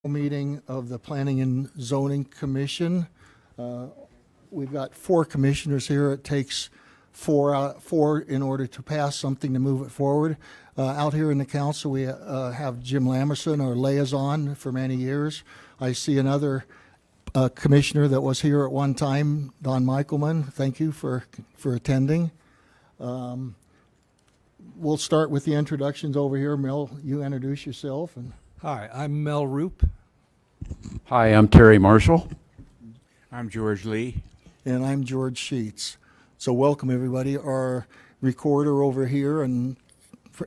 Meeting of the Planning and Zoning Commission. We've got 4 commissioners here. It takes four in order to pass something to move it forward. Out here in the council, we have Jim Lamerson, our liaison for many years. I see another commissioner that was here at one time, Don Michaelman. Thank you for attending. We'll start with the introductions over here. Mel, you introduce yourself. Hi, I'm Mel Roop. Hi, I'm Terry Marshall. I'm George Lee. And I'm George Sheets. So welcome, everybody. Our recorder over here and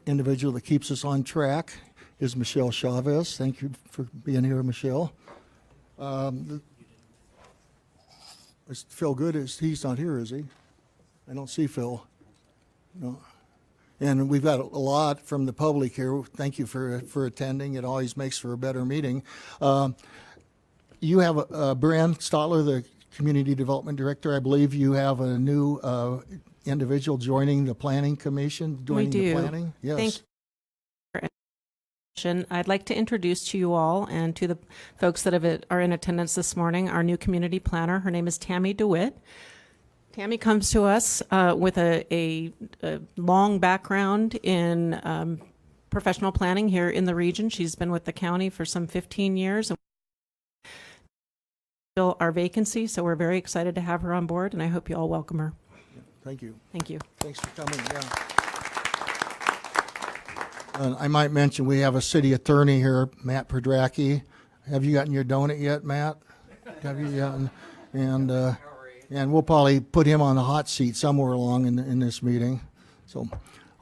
individual that keeps us on track is Michelle Chavez. Thank you for being here, Michelle. Is Phil Good? He's not here, is he? I don't see Phil. No. And we've got a lot from the public here. Thank you for attending. It always makes for a better meeting. You have Brianne Stotler, the Community Development Director. I believe you have a new individual joining the Planning Commission, joining the planning. Yes. Thank you for introduction. I'd like to introduce to you all and to the folks that are in attendance this morning our new community planner. Her name is Tammy DeWitt. Tammy comes to us with a long background in professional planning here in the region. She's been with the county for some 15 years. And fill our vacancy, so we're very excited to have her on board, and I hope you all welcome her. Thank you. Thank you. Thanks for coming. Yeah. I might mention we have a city attorney here, Matt Perdracky. Have you gotten your donut yet, Matt? Have you gotten? And we'll probably put him on the hot seat somewhere along in this meeting. So,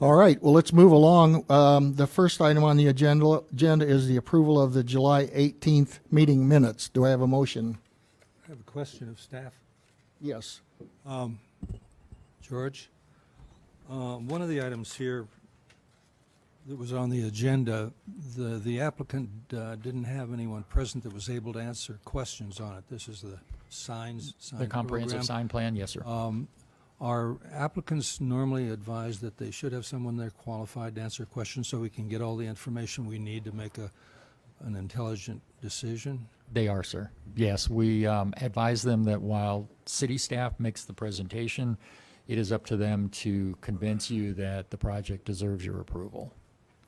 all right. Well, let's move along. The first item on the agenda is the approval of the July 18th meeting minutes. Do I have a motion? I have a question of staff. Yes. George, one of the items here that was on the agenda, the applicant didn't have anyone present that was able to answer questions on it. This is the sign the comprehensive program. sign plan, yes, sir. Are applicants normally advised that they should have someone there qualified to answer questions so we can get all the information we need to make an intelligent decision? They are, sir. Yes, we advise them that while city staff makes the presentation, it is up to them to convince you that the project deserves your approval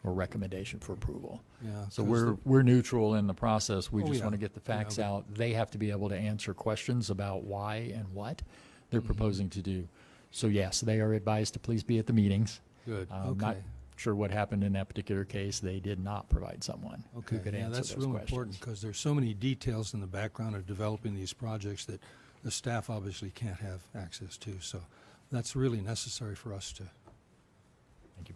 or recommendation for approval. Yeah. So we're neutral in the process. We just yeah. want to get the facts Yeah, out. They have to be able to answer questions about why and what they're proposing to do. So yes, they are advised to please be at the meetings. Good. Not Okay. sure what happened in that particular case. They did not provide someone who could answer that's those real questions. important because there's so many details in the background of developing these projects that the staff obviously can't have access to. So that's really necessary for us to. Thank you.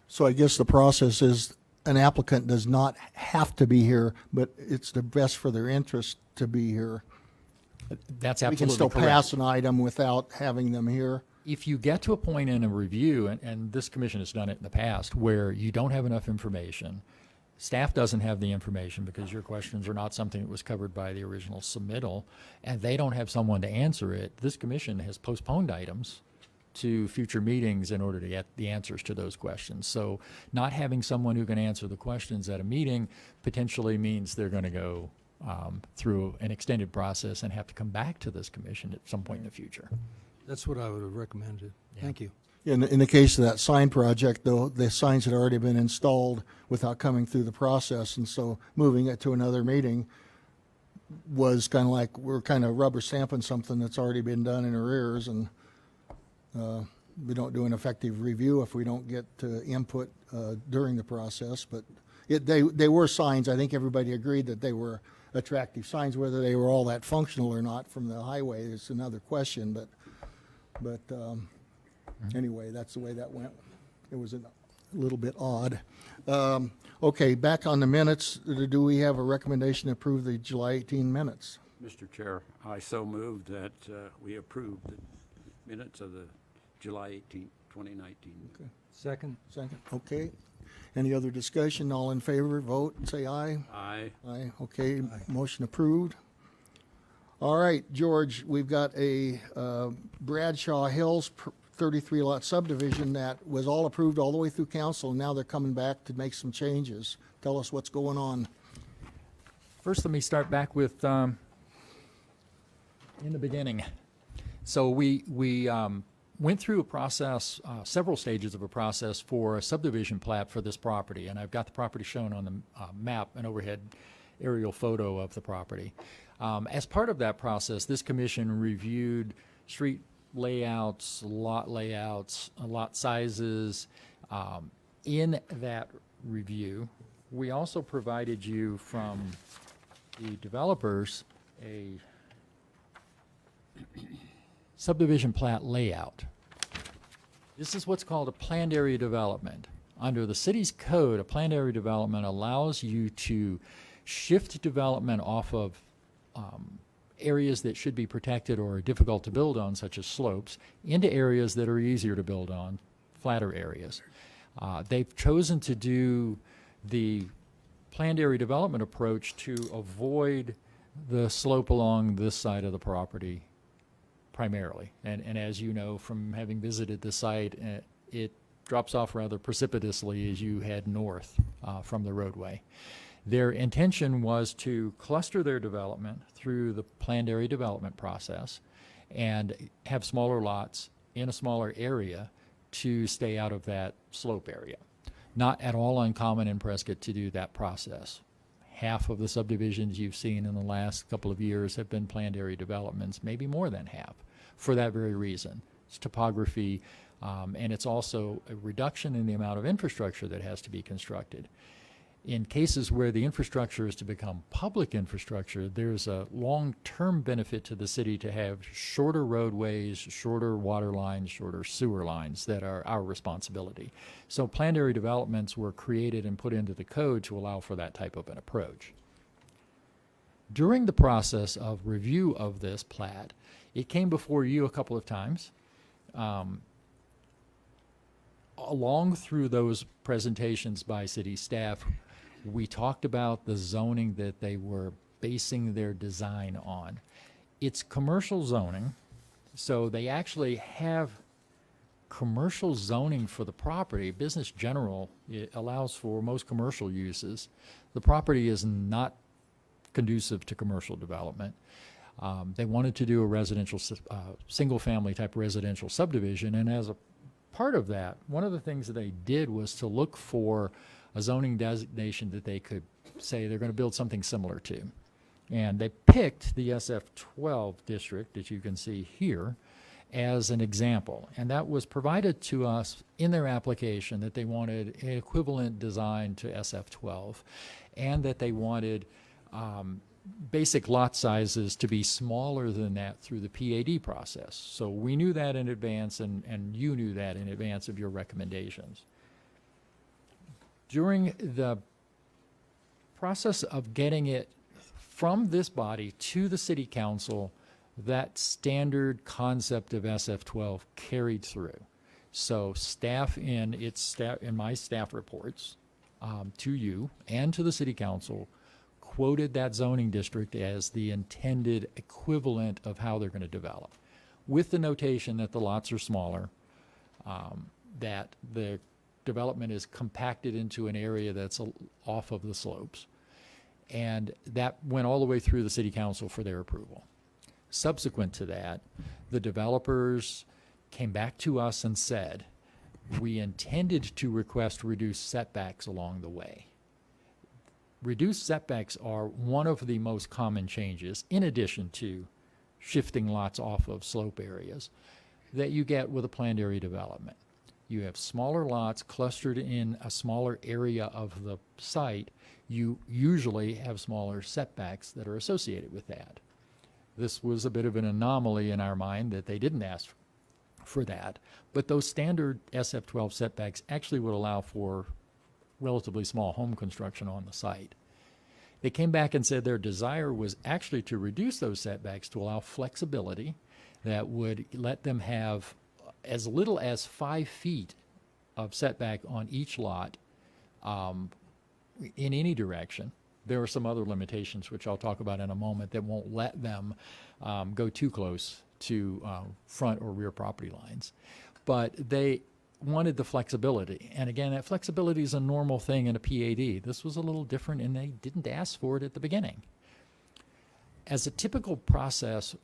So I guess the process is an applicant does not have to be here, but it's the best for their interest to be here. That's We absolutely can still correct. pass an item without having them here. If you get to a point in a review, and this commission has done it in the past, where you don't have enough information, staff doesn't have the information because your questions are not something that was covered by the original submittal, and they don't have someone to answer it, this commission has postponed items to future meetings in order to get the answers to those questions. So not having someone who can answer the questions at a meeting potentially means they're going to go through an extended process and have to come back to this commission at some point in the future. That's what I would have recommended. Yeah. Thank you. In the case of that sign project, though, the signs had already been installed without coming through the process, and so moving it to another meeting was kind of like we're kind of rubber stamping something that's already been done in arrears, and we don't do an effective review if we don't get input during the process. But they were signs. I think everybody agreed that they were attractive signs. Whether they were all that functional or not from the highway is another question. But anyway, that's the way that went. It was a little bit odd. Okay, back on the minutes. Do we have a recommendation to approve the July 18 minutes? Mr. Chair, I so moved that we approve the minutes of the July 18, 2019. Okay. Second. Second. Okay. Any other discussion? All in favor, vote, say aye. Aye. Aye. Okay, motion approved. All right, George, we've got a Bradshaw Hills 33-lot subdivision that was all approved all the way through council, and now they're coming back to make some changes. tell us what's going on. First, let me start back with in the beginning. So we went through a process, several stages of a process for a subdivision plat for this property, and I've got the property shown on the map, an overhead aerial photo of the property. As part of that process, this commission reviewed street layouts, lot sizes. In that review, we also provided you from the developers a subdivision plat layout. This is what's called a planned area development. Under the city's code, a planned area development allows you to shift development off of areas that should be protected or are difficult to build on, such as slopes, into areas that are easier to build on, flatter areas. They've chosen to do the planned area development approach to avoid the slope along this side of the property primarily. And as you know from having visited the site, it drops off rather precipitously as you head north from the roadway. Their intention was to cluster their development through the planned area development process and have smaller lots in a smaller area to stay out of that slope area. Not at all uncommon in Prescott to do that process. Half of the subdivisions you've seen in the last couple of years have been planned area developments, maybe more than half, for that very reason. It's topography, and it's also a reduction in the amount of infrastructure that has to be constructed. In cases where the infrastructure is to become public infrastructure, there's a long-term benefit to the city to have shorter roadways, shorter water lines, shorter sewer lines that are our responsibility. So planned area developments were created and put into the code to allow for that type of an approach. During the process of review of this plat, it came before you a couple of times. Along through those presentations by city staff, we talked about the zoning that they were basing their design on. It's commercial zoning, so they actually have commercial zoning for the property. Business general, it allows for most commercial uses. The property is not conducive to commercial development. They wanted to do a residential, single-family type residential subdivision, and as a part of that, one of the things that they did was to look for a zoning designation that they could say they're going to build something similar to. And they picked the SF-12 district, that you can see here, as an example. And that was provided to us in their application, that they wanted an equivalent design to SF-12, and that they wanted basic lot sizes to be smaller than that through the PAD process. So we knew that in advance, and you knew that in advance of your recommendations. During the process of getting it from this body to the city council, that standard concept of SF-12 carried through. So staff in my staff reports to you and to the city council quoted that zoning district as the intended equivalent of how they're going to develop, with the notation that the lots are smaller, that the development is compacted into an area that's off of the slopes. And that went all the way through the city council for their approval. Subsequent to that, the developers came back to us and said, we intended to request reduced setbacks along the way. Reduced setbacks are one of the most common changes, in addition to shifting lots off of slope areas, that you get with a planned area development. You have smaller lots clustered in a smaller area of the site. You usually have smaller setbacks that are associated with that. This was a bit of an anomaly in our mind that they didn't ask for that, but those standard SF-12 setbacks actually would allow for relatively small home construction on the site. They came back and said their desire was actually to reduce those setbacks to allow flexibility that would let them have as little as 5 feet of setback on each lot in any direction. There are some other limitations, which I'll talk about in a moment, that won't let them go too close to front or rear property lines. But they wanted the flexibility. And again, that flexibility is a normal thing in a PAD. This was a little different, and they didn't ask for it at the beginning. As a typical process,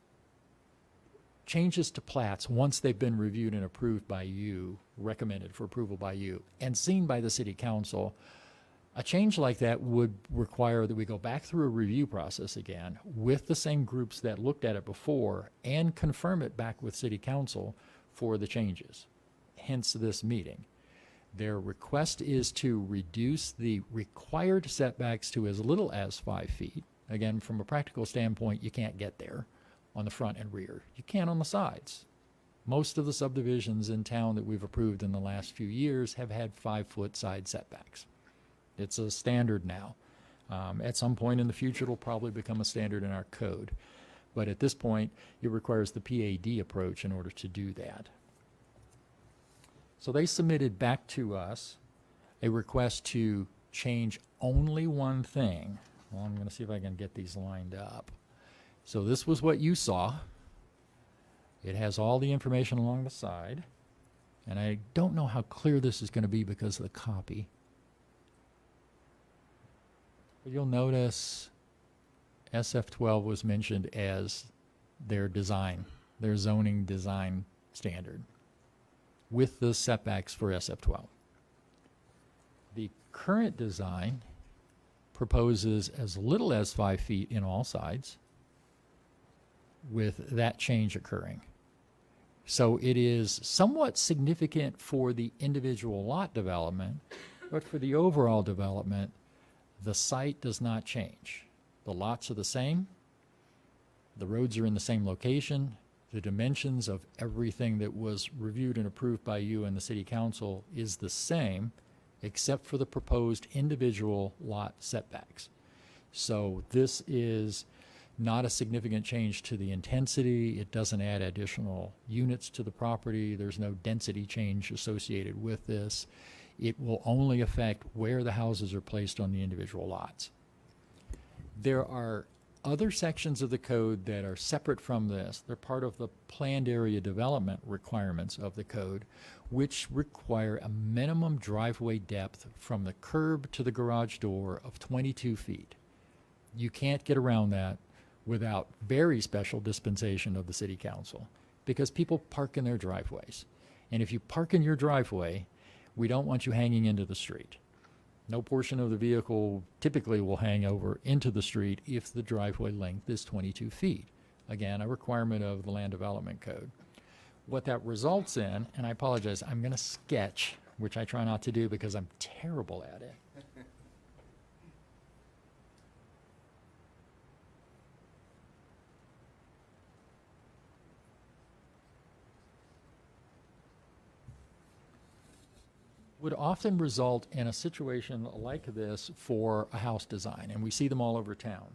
changes to plats, once they've been reviewed and approved by you, recommended for approval by you, and seen by the city council, a change like that would require that we go back through a review process again with the same groups that looked at it before and confirm it back with city council for the changes, hence this meeting. Their request is to reduce the required setbacks to as little as 5 feet. Again, from a practical standpoint, you can't get there on the front and rear. You can on the sides. Most of the subdivisions in town that we've approved in the last few years have had 5-foot side setbacks. It's a standard now. At some point in the future, it'll probably become a standard in our code. But at this point, it requires the PAD approach in order to do that. So they submitted back to us a request to change only one thing. Well, I'm going to see if I can get these lined up. So this was what you saw. It has all the information along the side. And I don't know how clear this is going to be because of the copy. But you'll notice SF12 was mentioned as their design, their zoning design standard, with the setbacks for SF12. The current design proposes as little as 5 feet in all sides, with that change occurring. So it is somewhat significant for the individual lot development, but for the overall development, the site does not change. The lots are the same, the roads are in the same location, the dimensions of everything that was reviewed and approved by you and the city council is the same, except for the proposed individual lot setbacks. So this is not a significant change to the intensity. It doesn't add additional units to the property. There's no density change associated with this. It will only affect where the houses are placed on the individual lots. There are other sections of the code that are separate from this. They're part of the planned area development requirements of the code, which require a minimum driveway depth from the curb to the garage door of 22 feet. You can't get around that without very special dispensation of the city council, because people park in their driveways. And if you park in your driveway, we don't want you hanging into the street. No portion of the vehicle typically will hang over into the street if the driveway length is 22 feet. Again, a requirement of the Land Development Code. What that results in, and I apologize, I'm going to sketch, which I try not to do because I'm terrible at it. Would often result in a situation like this for a house design, and we see them all over town.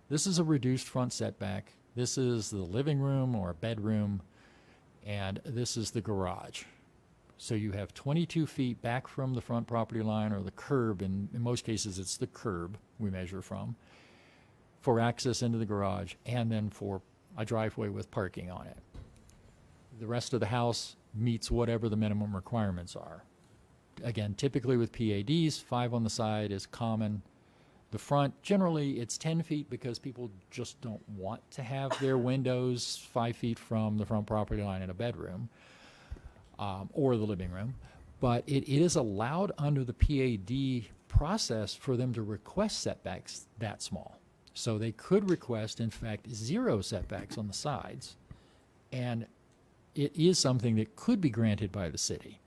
This is a reduced front setback. This is the living room or a bedroom, and this is the garage. So you have 22 feet back from the front property line or the curb, and in most cases it's the curb we measure from, for access into the garage, and then for a driveway with parking on it. The rest of the house meets whatever the minimum requirements are. Again, typically with PADs, 5 on the side is common. The front, generally, it's 10 feet because people just don't want to have their windows 5 feet from the front property line in a bedroom or the living room. But it is allowed under the PAD process for them to request setbacks that small. So they could request, in fact, 0 setbacks on the sides. And it is something that could be granted by the city.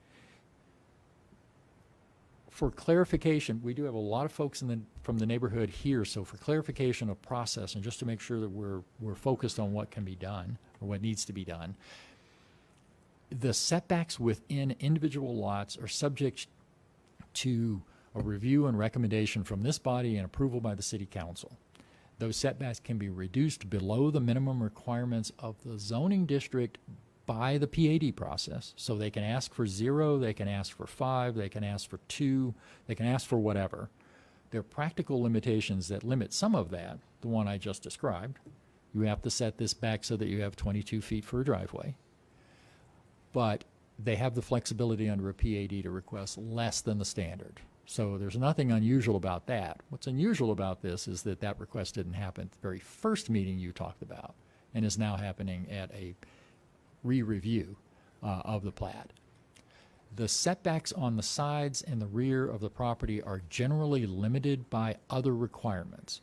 For clarification, we do have a lot of folks from the neighborhood here, so for clarification of process and just to make sure that we're focused on what can be done or what needs to be done, the setbacks within individual lots are subject to a review and recommendation from this body and approval by the city council. Those setbacks can be reduced below the minimum requirements of the zoning district by the PAD process. So they can ask for 0, they can ask for 5, they can ask for 2, they can ask for whatever. There are practical limitations that limit some of that, the one I just described. You have to set this back so that you have 22 feet for a driveway. But they have the flexibility under a PAD to request less than the standard. So there's nothing unusual about that. What's unusual about this is that that request didn't happen at the very first meeting you talked about and is now happening at a re-review of the plat. The setbacks on the sides and the rear of the property are generally limited by other requirements.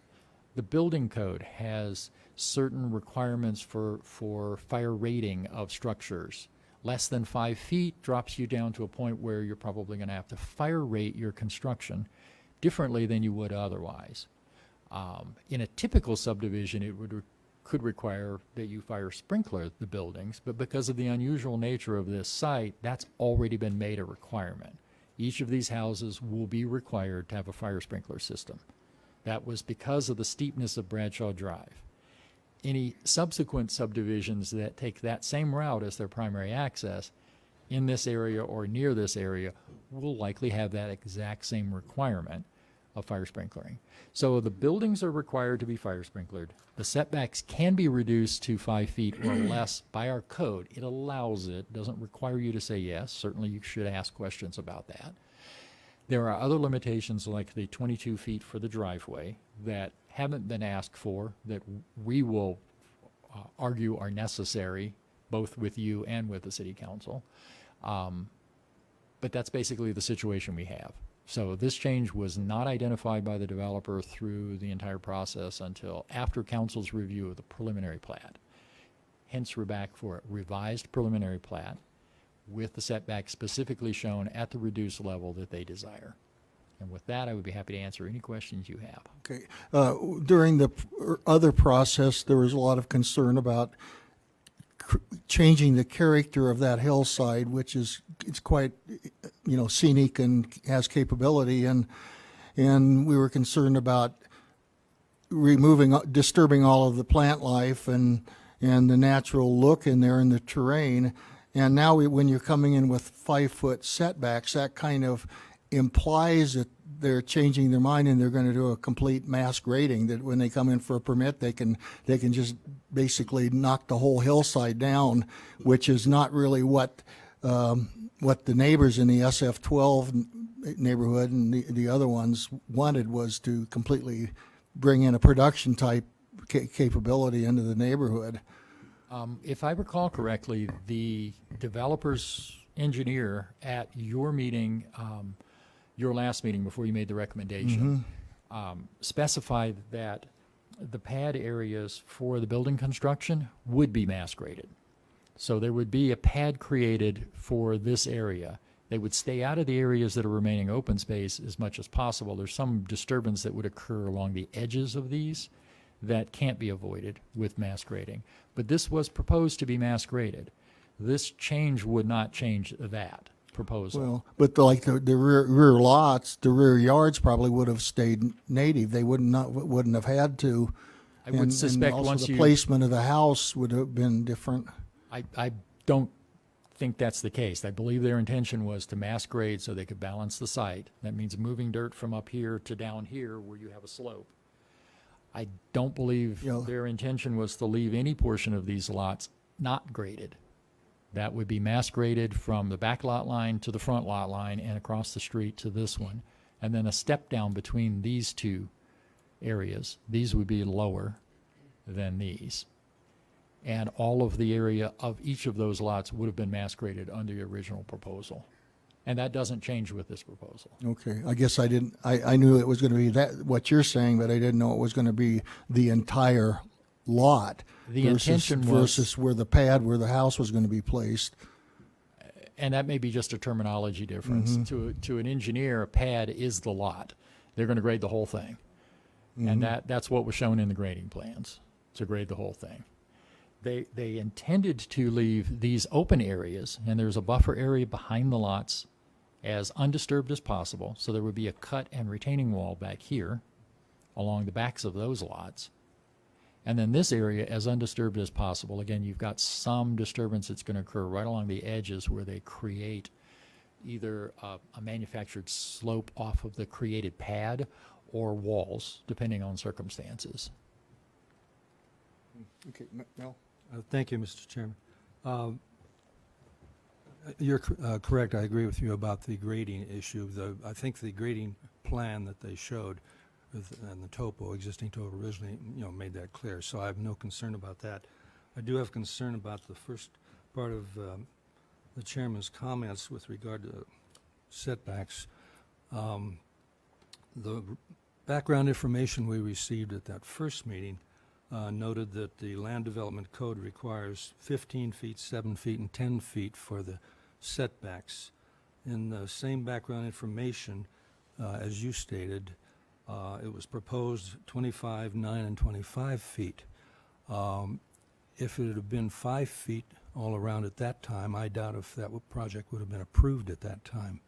The building code has certain requirements for fire rating of structures. Less than 5 feet drops you down to a point where you're probably going to have to fire rate your construction differently than you would otherwise. In a typical subdivision, it could require that you fire sprinkler the buildings, but because of the unusual nature of this site, that's already been made a requirement. Each of these houses will be required to have a fire sprinkler system. That was because of the steepness of Bradshaw Drive. Any subsequent subdivisions that take that same route as their primary access in this area or near this area will likely have that exact same requirement of fire sprinklering. So the buildings are required to be fire sprinklered. The setbacks can be reduced to 5 feet or less by our code. It allows it, doesn't require you to say yes. Certainly you should ask questions about that. There are other limitations like the 22 feet for the driveway that haven't been asked for, that we will argue are necessary, both with you and with the city council. But that's basically the situation we have. So this change was not identified by the developer through the entire process until after council's review of the preliminary plat. Hence, we're back for a revised preliminary plat with the setback specifically shown at the reduced level that they desire. And with that, I would be happy to answer any questions you have. Okay. During the other process, there was a lot of concern about changing the character of that hillside, which is, it's quite, scenic and has capability, and we were concerned about disturbing all of the plant life and the natural look in there and the terrain. And now when you're coming in with 5-foot setbacks, that kind of implies that they're changing their mind and they're going to do a complete mass grading, that when they come in for a permit, they can just basically knock the whole hillside down, which is not really what the neighbors in the SF-12 neighborhood and the other ones wanted, was to completely bring in a production type capability into the neighborhood. If I recall correctly, the developer's engineer at your meeting, your last meeting before you made the recommendation, specified that the pad areas for the building construction would be mass graded. So there would be a pad created for this area. They would stay out of the areas that are remaining open space as much as possible. There's some disturbance that would occur along the edges of these that can't be avoided with mass grading. But this was proposed to be mass graded. This change would not change that proposal. Well, but the rear lots, the rear yards probably would have stayed native. They wouldn't have had to. I would suspect and also once the you placement of the house would have been different. I don't think that's the case. I believe their intention was to mass grade so they could balance the site. That means moving dirt from up here to down here where you have a slope. I don't believe their intention was to leave any portion of these lots not graded. That would be mass graded from the back lot line to the front lot line and across the street to this one. And then a step down between these two areas. These would be lower than these. And all of the area of each of those lots would have been mass graded under the original proposal. And that doesn't change with this proposal. Okay, I guess I knew it was going to be what you're saying, but I didn't know it was going to be the entire lot. The intention was, versus where the house was going to be placed. and that may be just a terminology difference. To an engineer, a pad is the lot. They're going to grade the whole thing. And that's what was shown in the grading plans, to grade the whole thing. They intended to leave these open areas, and there's a buffer area behind the lots, as undisturbed as possible. So there would be a cut and retaining wall back here along the backs of those lots. And then this area as undisturbed as possible. Again, you've got some disturbance that's going to occur right along the edges where they create either a manufactured slope off of the created pad or walls, depending on circumstances. Okay, Mel? Thank you, Mr. Chairman. You're correct. I agree with you about the grading issue. I think the grading plan that they showed and the topo, existing topo originally, made that clear. So I have no concern about that. I do have concern about the first part of the chairman's comments with regard to setbacks. The background information we received at that first meeting noted that the land development code requires 15 feet, 7 feet, and 10 feet for the setbacks. In the same background information, as you stated, it was proposed 25, 9, and 25 feet. If it had been 5 feet all around at that time, I doubt if that project would have been approved at that time.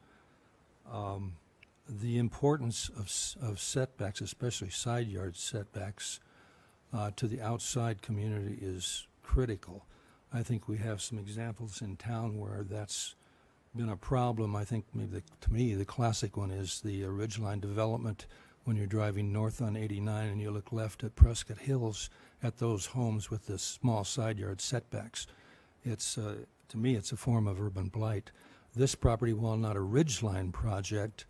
The importance of setbacks, especially side yard setbacks, to the outside community is critical. I think we have some examples in town where that's been a problem. I think maybe to me the classic one is the Ridgeline development when you're driving north on 89 and you look left at Prescott Hills at those homes with the small side yard setbacks. It's to me it's a form of urban blight. This property, while not a ridgeline project,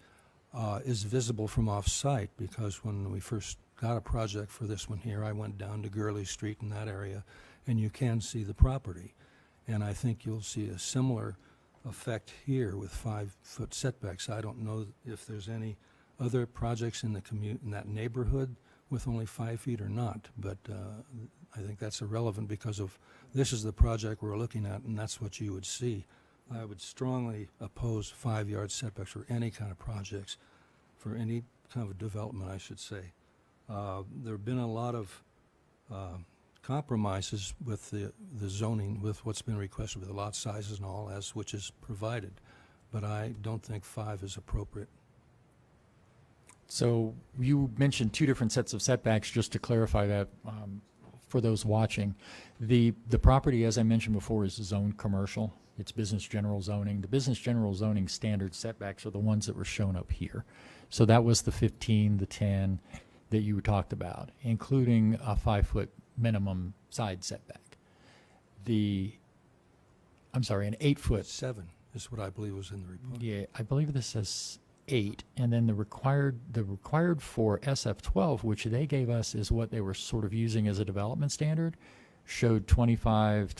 is visible from off-site because when we first got a project for this one here, I went down to Gurley Street in that area, and you can see the property. And I think you'll see a similar effect here with 5-foot setbacks. I don't know if there's any other projects in that neighborhood with only 5 feet or not, but I think that's irrelevant because of this is the project we're looking at, and that's what you would see. I would strongly oppose 5-yard setbacks for any kind of projects, for any kind of development, I should say. There have been a lot of compromises with the zoning, with what's been requested with the lot sizes and all, as which is provided, but I don't think 5 is appropriate. So you mentioned 2 different sets of setbacks, just to clarify that for those watching. The property, as I mentioned before, is zoned commercial. It's business general zoning. The business general zoning standard setbacks are the ones that were shown up here. So that was the 15, the 10 that you talked about, including a 5-foot minimum side setback. I'm sorry, an 8-foot. 7 is what I believe was in the report. Yeah, I believe this says 8, and then the required for SF12, which they gave us, is what they were sort of using as a development standard, showed 25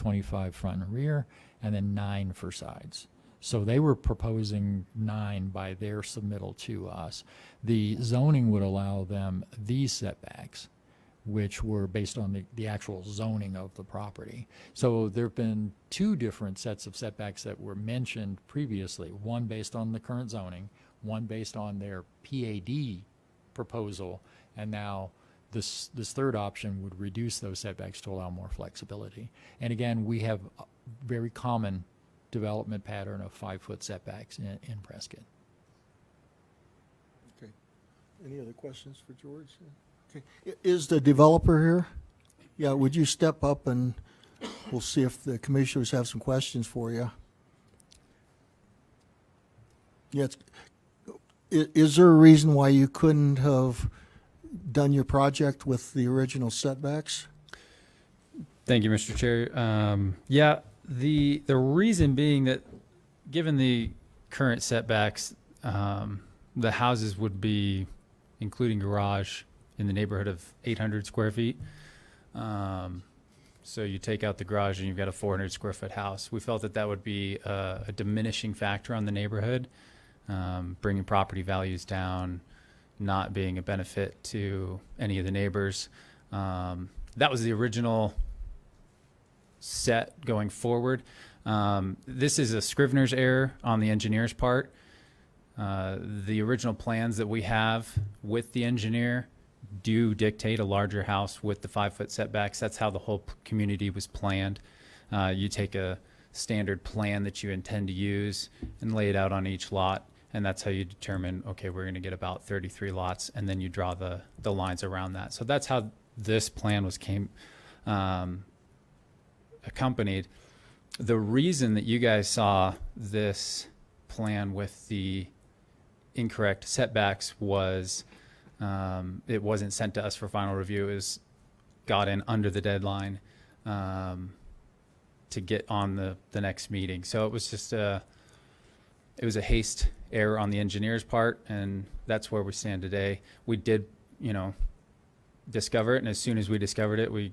front and rear, and then 9 for sides. So they were proposing 9 by their submittal to us. The zoning would allow them these setbacks, which were based on the actual zoning of the property. So there have been 2 different sets of setbacks that were mentioned previously, one based on the current zoning, one based on their PAD proposal, and now this third option would reduce those setbacks to allow more flexibility. And again, we have a very common development pattern of 5-foot setbacks in Prescott. Okay. Any other questions for George? Okay. Is the developer here? Yeah, would you step up and we'll see if the commissioners have some questions for you. Yeah, is there a reason why you couldn't have done your project with the original setbacks? Thank you, Mr. Chair. Yeah, the reason being that given the current setbacks, the houses would be, including garage, in the neighborhood of 800 square feet. So you take out the garage and you've got a 400 square foot house. We felt that that would be a diminishing factor on the neighborhood, bringing property values down, not being a benefit to any of the neighbors. That was the original set going forward. This is a Scrivener's error on the engineer's part. The original plans that we have with the engineer do dictate a larger house with the 5-foot setbacks. That's how the whole community was planned. You take a standard plan that you intend to use and lay it out on each lot, and that's how you determine, okay, we're going to get about 33 lots, and then you draw the lines around that. So that's how this plan was accompanied. The reason that you guys saw this plan with the incorrect setbacks was it wasn't sent to us for final review. It was got in under the deadline. to get on the next meeting. So it was just it was a haste error on the engineer's part, and that's where we stand today. We did, discover it, and as soon as we discovered it, we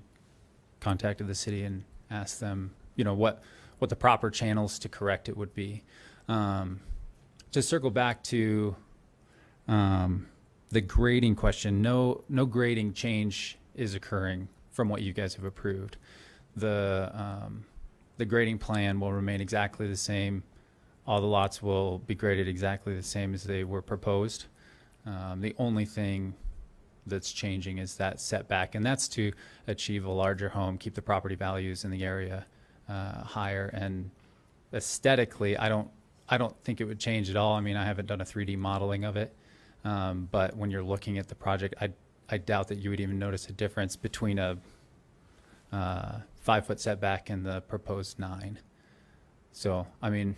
contacted the city and asked them, what the proper channels to correct it would be. To circle back to the grading question, no grading change is occurring from what you guys have approved. The grading plan will remain exactly the same. All the lots will be graded exactly the same as they were proposed. The only thing that's changing is that setback, and that's to achieve a larger home, keep the property values in the area higher. And aesthetically, I don't think it would change at all. I mean, I haven't done a 3D modeling of it, but when you're looking at the project, I doubt that you would even notice a difference between a 5-foot setback and the proposed 9. So, I mean,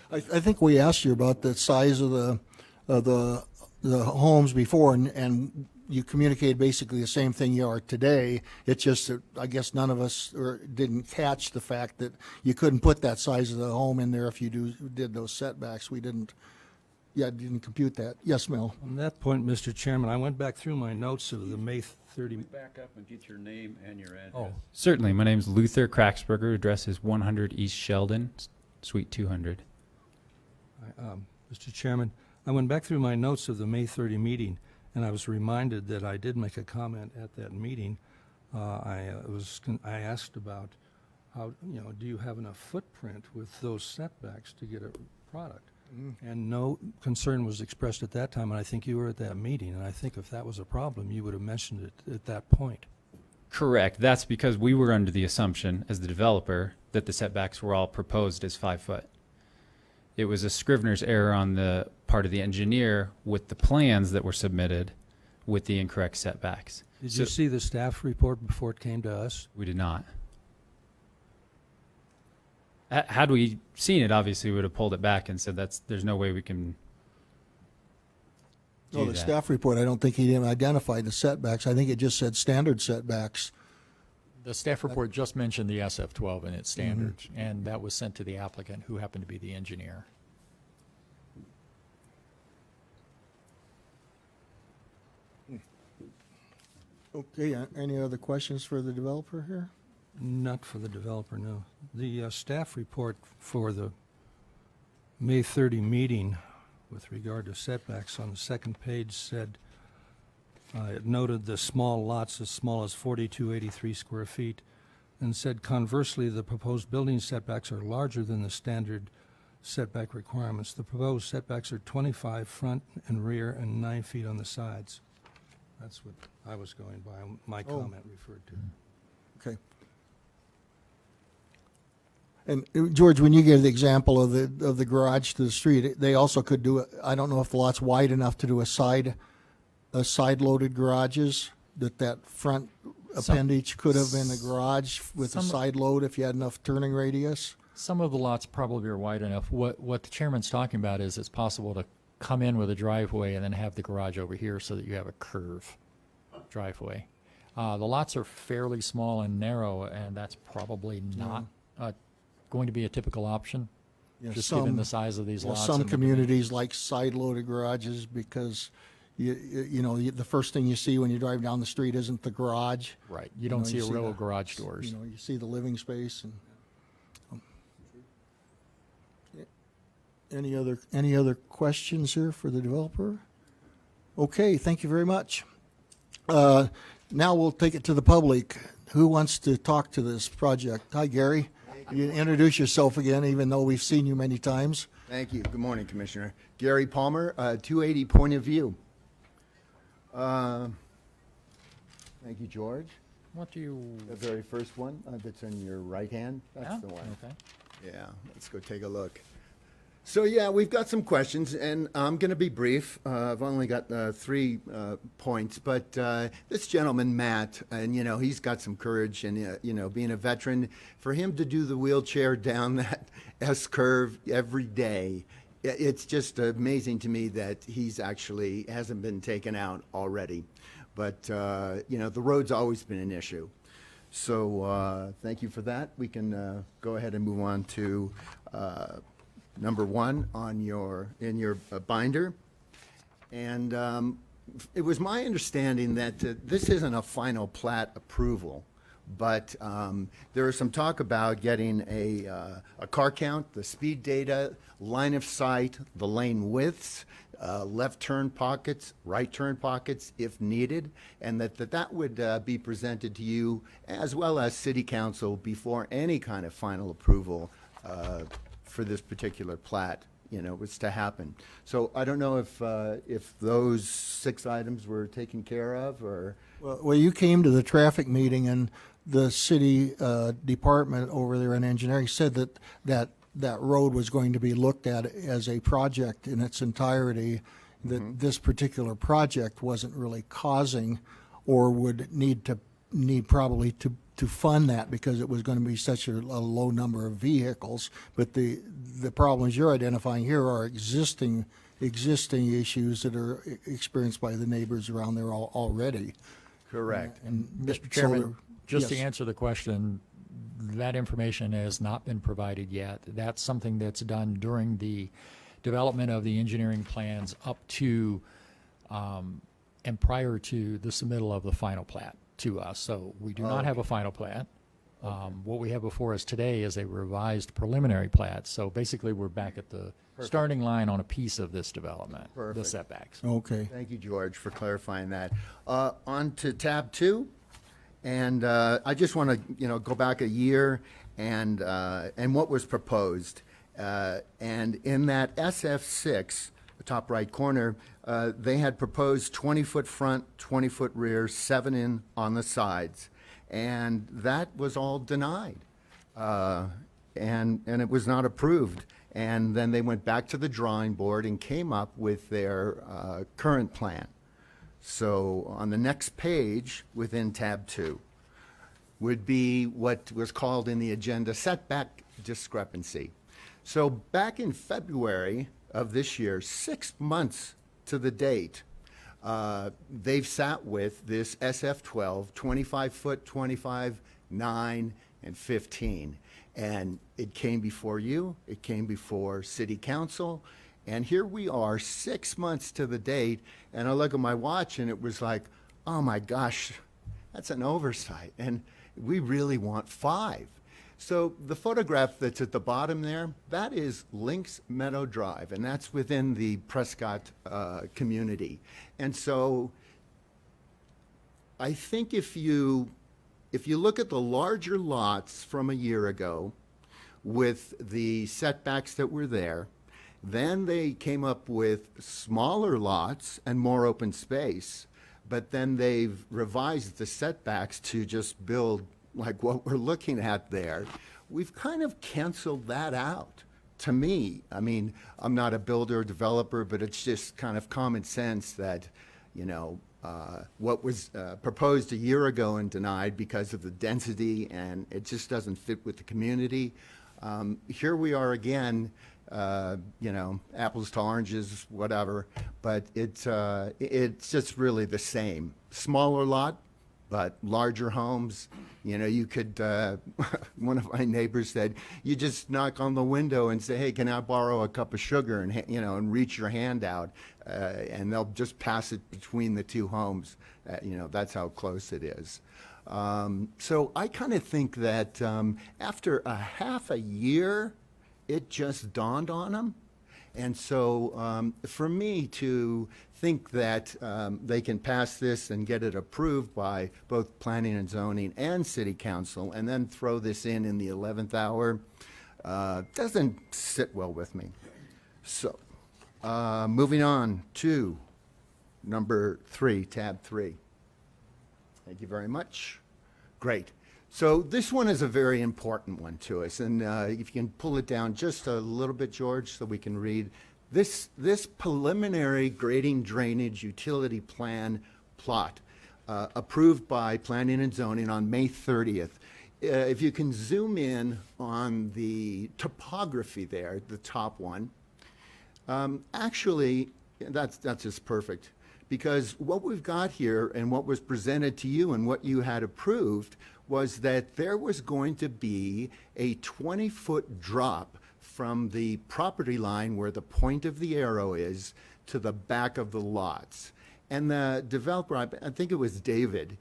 I think we asked you about the size of the homes before, and you communicated basically the same thing you are today. It's just that I guess none of us didn't catch the fact that you couldn't put that size of the home in there if you did those setbacks. We didn't compute that. Yes, Mel? On that point, Mr. Chairman, I went back through my notes of the May 30. Back up and get your name and your address. Oh, certainly. My name's Luther Kraxberger. Address is 100 East Sheldon, Suite 200. Mr. Chairman, I went back through my notes of the May 30 meeting, and I was reminded that I did make a comment at that meeting. I asked about how, do you have enough footprint with those setbacks to get a product? And no concern was expressed at that time, and I think you were at that meeting, and I think if that was a problem, you would have mentioned it at that point. Correct. That's because we were under the assumption, as the developer, that the setbacks were all proposed as 5 foot. It was a Scrivener's error on the part of the engineer with the plans that were submitted with the incorrect setbacks. Did you see the staff report before it came to us? We did not. Had we seen it, obviously we would have pulled it back and said there's no way we can do No, the that. staff report, I don't think he even identified the setbacks. I think it just said standard setbacks. The staff report just mentioned the SF-12 and its standards, and that was sent to the applicant, who happened to be the engineer. Okay, any other questions for the developer here? Not for the developer, no. The staff report for the May 30 meeting with regard to setbacks on the second page said, it noted the small lots as small as 4,283 square feet, and said conversely, the proposed building setbacks are larger than the standard setback requirements. The proposed setbacks are 25 front and rear and 9 feet on the sides. That's what I was going by, my comment referred to. Okay. And George, when you gave the example of the garage to the street, they also could do it. I don't know if the lot's wide enough to do a side loaded garages, that front appendage could have been a garage with a side load if you had enough turning radius. Some of the lots probably are wide enough. What the chairman's talking about is it's possible to come in with a driveway and then have the garage over here so that you have a curve driveway. The lots are fairly small and narrow, and that's probably not going to be a typical option, Yeah, just given the size of these lots. Some and the communities like side-loaded garages because the first thing you see when you drive down the street isn't the garage. right. You don't see you a see row the- of garage doors. You see the living space and. Any other questions here for the developer? Okay, thank you very much. Now we'll take it to the public. Who wants to talk to this project? Hi, Gary. You introduce yourself again, even though we've seen you many times. Thank you. Good morning, Commissioner. Gary Palmer, 280 Point of View. Thank you, George. What do you? The very first one that's in your right hand, that's the one. Okay. Yeah, let's go take a look. So yeah, we've got some questions, and I'm going to be brief. I've only got 3 points, but this gentleman, Matt, and he's got some courage, and being a veteran, for him to do the wheelchair down that S curve every day, it's just amazing to me that he's actually hasn't been taken out already. But the road's always been an issue. So thank you for that. We can go ahead and move on to number 1 on in your binder. And it was my understanding that this isn't a final plat approval, but there is some talk about getting a car count, the speed data, line of sight, the lane widths, left turn pockets, right turn pockets if needed, and that would be presented to you as well as City Council before any kind of final approval for this particular plat, was to happen. So I don't know if those 6 items were taken care of, or Well, you came to the traffic meeting and the city department over there in engineering said that road was going to be looked at as a project in its entirety, that this particular project wasn't really causing or would need probably to fund that because it was going to be such a low number of vehicles. But the problems you're identifying here are existing issues that are experienced by the neighbors around there already. correct. And Mr. so Chairman, there- just to yes. answer the question, that information has not been provided yet. That's something that's done during the development of the engineering plans up to and prior to the submittal of the final plat to us. So we do not have a final plat. What we have before us today is a revised preliminary plat. So basically, we're back at the starting line on a piece of this development, the Perfect. setbacks. Okay. Thank you, George, for clarifying that. On to tab 2, and I just want to, go back a year and what was proposed. And in that SF6, the top right corner, they had proposed 20-foot front, 20-foot rear, 7 in on the sides, and that was all denied, and it was not approved. And then they went back to the drawing board and came up with their current plan. So on the next page, within tab 2, would be what was called in the agenda setback discrepancy. So back in February of this year, 6 months to the date, they've sat with this SF12, 25-foot, 25, 9, and 15. And it came before you, it came before City Council, and here we are 6 months to the date, and I look at my watch and it was like, oh my gosh, that's an oversight, and we really want 5. So the photograph that's at the bottom there, that is Lynx Meadow Drive, and that's within the Prescott community. And so I think if you look at the larger lots from a year ago with the setbacks that were there, then they came up with smaller lots and more open space, but then they've revised the setbacks to just build like what we're looking at there. We've kind of canceled that out. To me, I mean, I'm not a builder or developer, but it's just kind of common sense that, what was proposed a year ago and denied because of the density, and it just doesn't fit with the community. Here we are again, apples to oranges, whatever, but it's just really the same. Smaller lot, but larger homes. You could, one of my neighbors said, you just knock on the window and say, hey, can I borrow a cup of sugar? And, and reach your hand out, and they'll just pass it between the 2 homes. That's how close it is. So I kind of think that after a half a year, it just dawned on them. And so for me to think that they can pass this and get it approved by both planning and zoning and city council and then throw this in the 11th hour doesn't sit well with me. So moving on to number 3, tab 3. Thank you very much. Great. So this one is a very important one to us, and if you can pull it down just a little bit, George, so we can read. This preliminary grading drainage utility plan plot approved by Planning and Zoning on May 30th. If you can zoom in on the topography there, the top one, actually, that's just perfect. Because what we've got here and what was presented to you and what you had approved was that there was going to be a 20-foot drop from the property line where the point of the arrow is to the back of the lots. And the developer, I think it was David,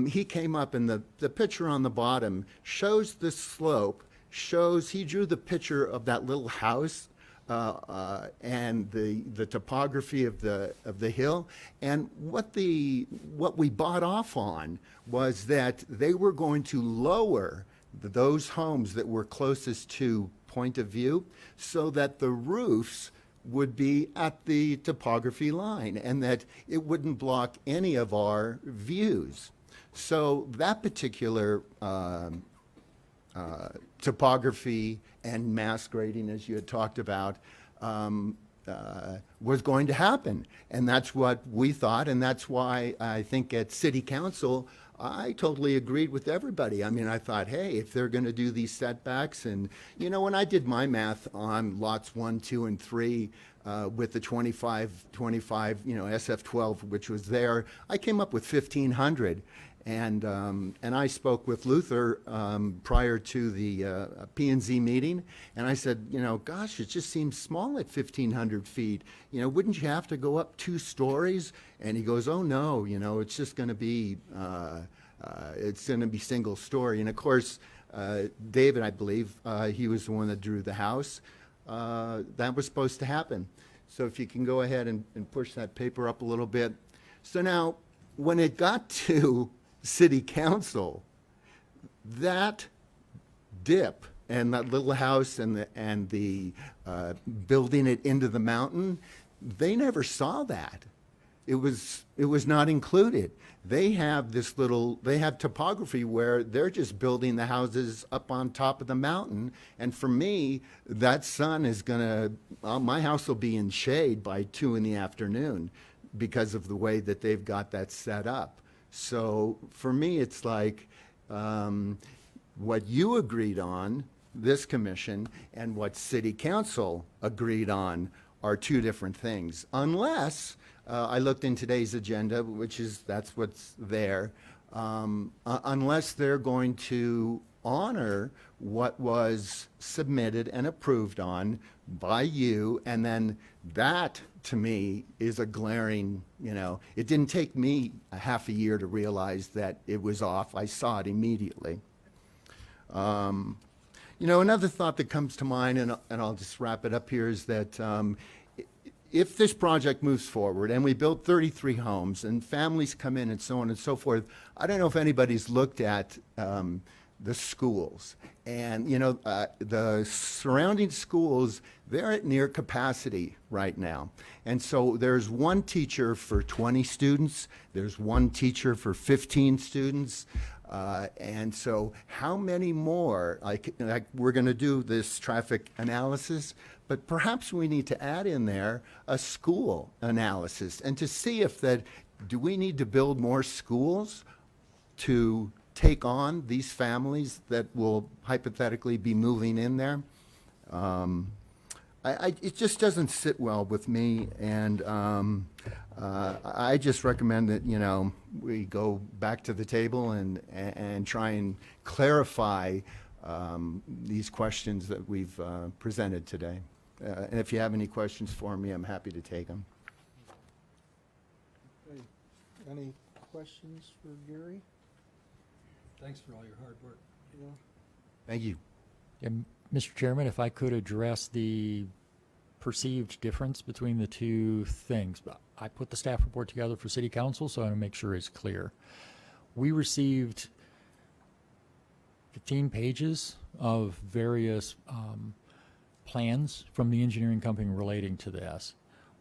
he came up, and the picture on the bottom shows the slope, he drew the picture of that little house and the topography of the hill. And what we bought off on was that they were going to lower those homes that were closest to point of view so that the roofs would be at the topography line and that it wouldn't block any of our views. So that particular topography and mass grading, as you had talked about, was going to happen. And that's what we thought, and that's why I think at City Council, I totally agreed with everybody. I mean, I thought, hey, if they're going to do these setbacks, and, you know, when I did my math on lots 1, 2, and 3, with the 25, you know, SF12, which was there, I came up with 1,500. And I spoke with Luther prior to the P&Z meeting, and I said, you know, gosh, it just seems small at 1,500 feet. You know, wouldn't you have to go up 2 stories? And he goes, oh no, you know, it's just going to be single story. And of course, David, I believe, he was the one that drew the house. That was supposed to happen. So if you can go ahead and push that paper up a little bit. So now, when it got to City Council, that dip and that little house and the building it into the mountain, they never saw that. It was not included. They have topography where they're just building the houses up on top of the mountain. And for me, that sun is my house will be in shade by 2 in the afternoon because of the way that they've got that set up. So for me, it's like what you agreed on, this commission, and what City Council agreed on are 2 different things. Unless, I looked in today's agenda, that's what's there, unless they're going to honor what was submitted and approved on by you, and then that, to me, is a glaring, you know, it didn't take me a half a year to realize that it was off. I saw it immediately. You know, another thought that comes to mind, and I'll just wrap it up here, is that if this project moves forward and we build 33 homes and families come in and so on and so forth, I don't know if anybody's looked at the schools. And, you know, the surrounding schools, they're at near capacity right now. And so there's 1 teacher for 20 students. There's 1 teacher for 15 students. And so how many more, like we're going to do this traffic analysis, but perhaps we need to add in there a school analysis and to see if do we need to build more schools to take on these families that will hypothetically be moving in there. It just doesn't sit well with me, and I just recommend that, you know, we go back to the table and try and clarify these questions that we've presented today. And if you have any questions for me, I'm happy to take them. Okay. Any questions for Gary? Thanks for all your hard work. Thank you. And Mr. Chairman, if I could address the perceived difference between the 2 things. I put the staff report together for City Council, so I want to make sure it's clear. We received 15 pages of various plans from the engineering company relating to this.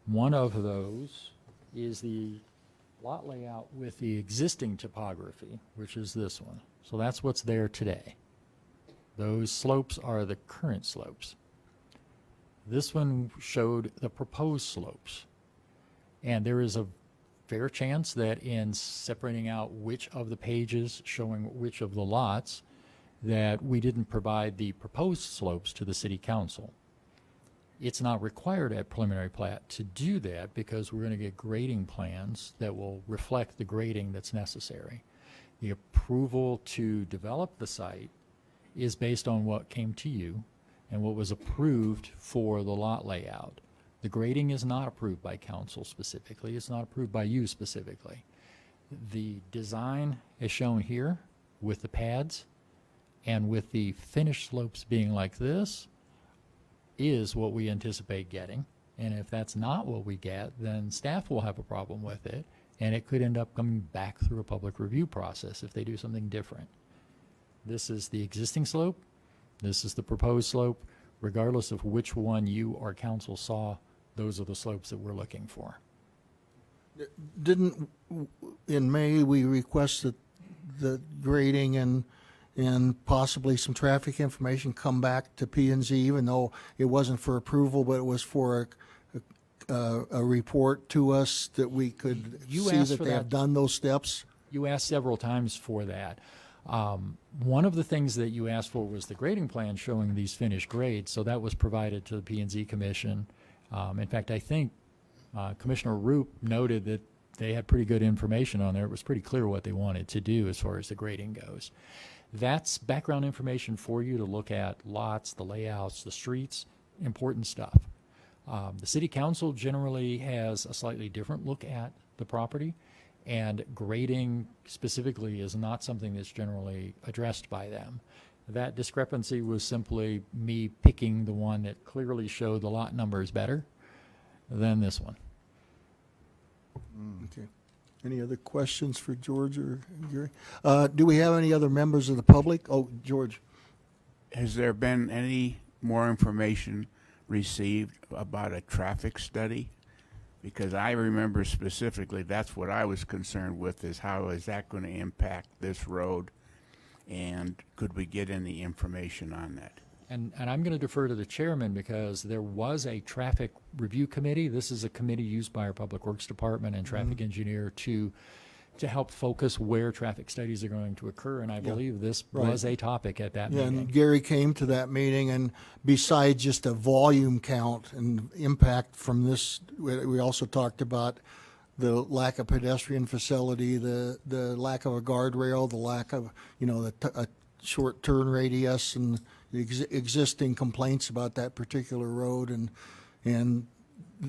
One of those is the lot layout with the existing topography, which is this one. So that's what's there today. Those slopes are the current slopes. This one showed the proposed slopes. And there is a fair chance that in separating out which of the pages showing which of the lots, that we didn't provide the proposed slopes to the City Council. It's not required at preliminary plat to do that because we're going to get grading plans that will reflect the grading that's necessary. The approval to develop the site is based on what came to you and what was approved for the lot layout. The grading is not approved by council specifically. It's not approved by you specifically. The design is shown here with the pads and with the finished slopes being like this is what we anticipate getting. And if that's not what we get, then staff will have a problem with it, and it could end up coming back through a public review process if they do something different. This is the existing slope. This is the proposed slope. Regardless of which one you or council saw, those are the slopes that we're looking for. Didn't, in May, we requested the grading and possibly some traffic information come back to P and Z, even though it wasn't for approval, but it was for a report to us that we could You see asked that for they have that. done those steps? You asked several times for that. One of the things that you asked for was the grading plan showing these finished grades, so that was provided to the P&Z Commission. In fact, I think Commissioner Roop noted that they had pretty good information on there. It was pretty clear what they wanted to do as far as the grading goes. That's background information for you to look at: lots, the layouts, the streets, important stuff. The City Council generally has a slightly different look at the property, and grading specifically is not something that's generally addressed by them. That discrepancy was simply me picking the one that clearly showed the lot numbers better than this one. Okay. Any other questions for George or Gary? Do we have any other members of the public? Oh, George. Has there been any more information received about a traffic study? Because I remember specifically, that's what I was concerned with, is how is that going to impact this road? And could we get any information on that? And I'm going to defer to the chairman because there was a traffic review committee. This is a committee used by our Public Works Department and traffic engineer to help focus where traffic studies are going to occur. And I believe this Right. was a topic at that Yeah, meeting. and Gary came to that meeting, and besides just a volume count and impact from this, we also talked about the lack of pedestrian facility, the lack of a guardrail, the lack of, a short turn radius, and the existing complaints about that particular road, and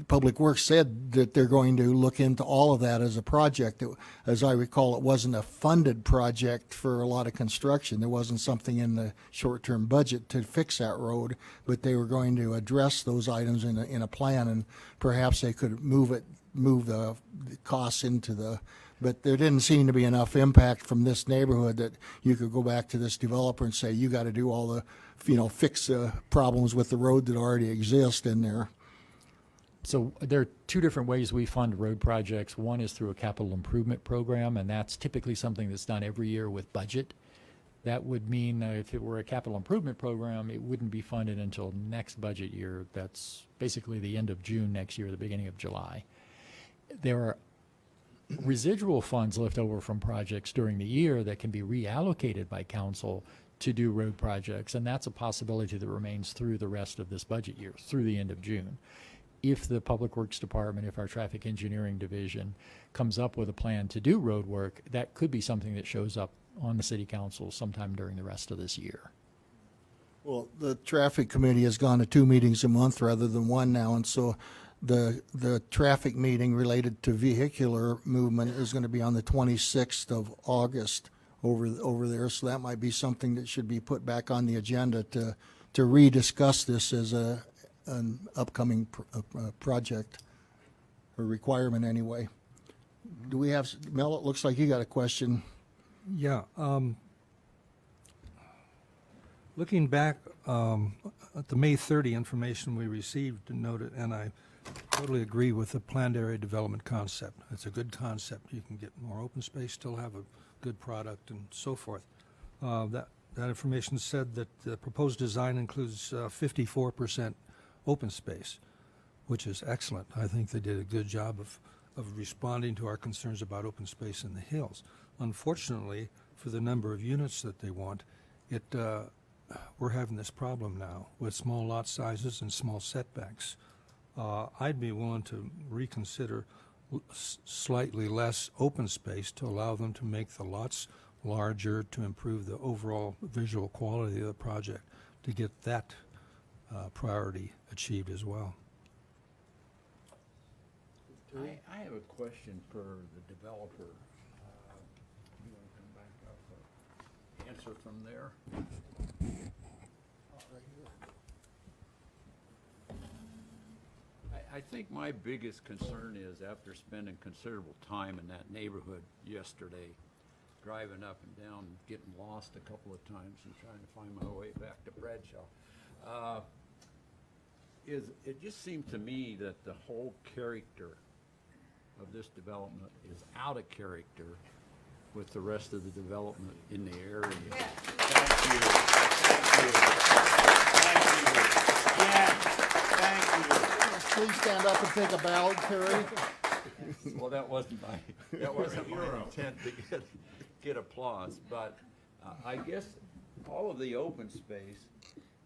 Public Works said that they're going to look into all of that as a project. As I recall, it wasn't a funded project for a lot of construction. There wasn't something in the short-term budget to fix that road, but they were going to address those items in a plan, and perhaps they could move the costs into but there didn't seem to be enough impact from this neighborhood that you could go back to this developer and say, you got to do all the, fix the problems with the road that already exist in there. So there are two different ways we fund road projects. One is through a capital improvement program, and that's typically something that's done every year with budget. That would mean if it were a capital improvement program, it wouldn't be funded until next budget year. That's basically the end of June next year, the beginning of July. There are residual funds left over from projects during the year that can be reallocated by council to do road projects, and that's a possibility that remains through the rest of this budget year, through the end of June. If the Public Works Department, if our Traffic Engineering Division comes up with a plan to do road work, that could be something that shows up on the City Council sometime during the rest of this year. Well, the traffic committee has gone to 2 meetings a month rather than one now, and so the traffic meeting related to vehicular movement is going to be on the 26th of August over there, so that might be something that should be put back on the agenda to rediscuss this as an upcoming project, or requirement anyway. Do we have, Mel, it looks like you got a question. Yeah. Looking back at the May 30 information we received and noted, and I totally agree with the planned area development concept. It's a good concept. You can get more open space, still have a good product, and so forth. That information said that the proposed design includes 54% open space, which is excellent. I think they did a good job of responding to our concerns about open space in the hills. Unfortunately, for the number of units that they want, we're having this problem now with small lot sizes and small setbacks. I'd be willing to reconsider slightly less open space to allow them to make the lots larger to improve the overall visual quality of the project, to get that priority achieved as well. I have a question for the developer. You want to come back up? Answer from there? I think my biggest concern is, after spending considerable time in that neighborhood yesterday, driving up and down, getting lost a couple of times and trying to find my way back to Bradshaw, it just seemed to me that the whole character of this development is out of character with the rest of the development in the area. Thank you. Thank you. Please stand up and take a bow, Terry. Well, that wasn't my intent to get applause, but I guess all of the open space,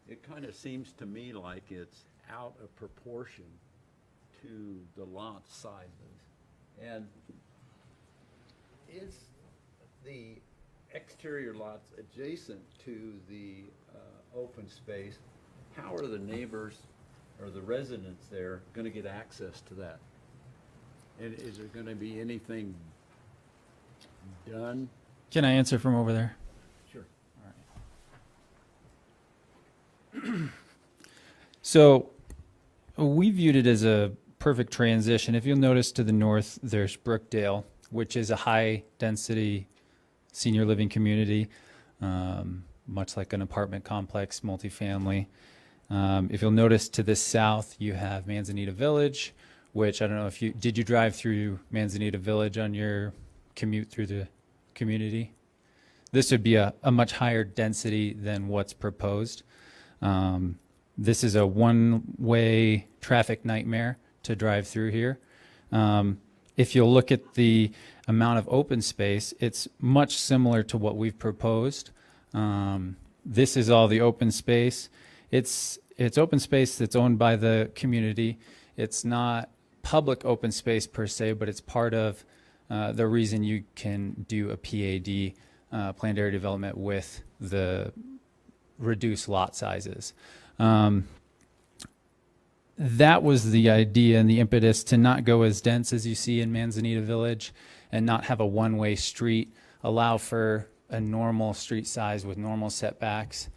it kind of seems to me like it's out of proportion to the lot sizes. And is the exterior lots adjacent to the open space, how are the neighbors or the residents there going to get access to that? And is there going to be anything done? Can I answer from over there? Sure. So we viewed it as a perfect transition. If you'll notice to the north, there's Brookdale, which is a high-density senior living community, much like an apartment complex, multifamily. If you'll notice to the south, you have Manzanita Village, which I don't know if did you drive through Manzanita Village on your commute through the community? This would be a much higher density than what's proposed. This is a one-way traffic nightmare to drive through here. If you'll look at the amount of open space, it's much similar to what we've proposed. This is all the open space. It's open space that's owned by the community. It's not public open space per se, but it's part of the reason you can do a PAD, planned area development, with the reduced lot sizes. That was the idea and the impetus, to not go as dense as you see in Manzanita Village and not have a one-way street, allow for a normal street size with normal setbacks,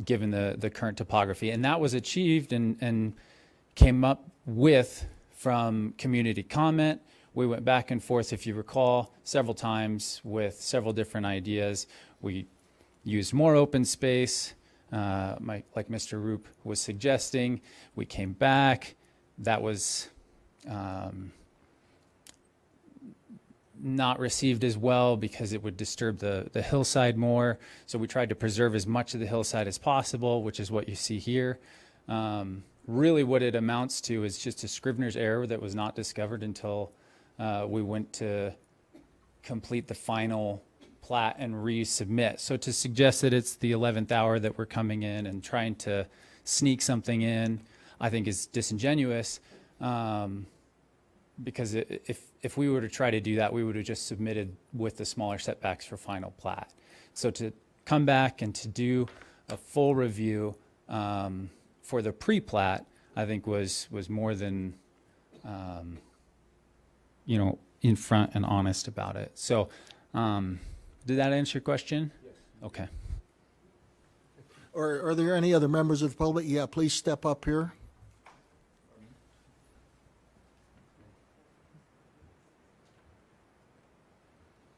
given the current topography. And that was achieved and came up with from community comment. We went back and forth, if you recall, several times with several different ideas. We used more open space, like Mr. Roop was suggesting. We came back. That was not received as well because it would disturb the hillside more. So we tried to preserve as much of the hillside as possible, which is what you see here. Really what it amounts to is just a Scrivener's error that was not discovered until we went to complete the final plat and resubmit. So to suggest that it's the 11th hour that we're coming in and trying to sneak something in, I think is disingenuous, because if we were to try to do that, we would have just submitted with the smaller setbacks for final plat. So to come back and to do a full review for the pre-plat, I think was more than in front and honest about it. So did that answer your question? Yes. Okay. Or are there any other members of the public? Yeah, please step up here.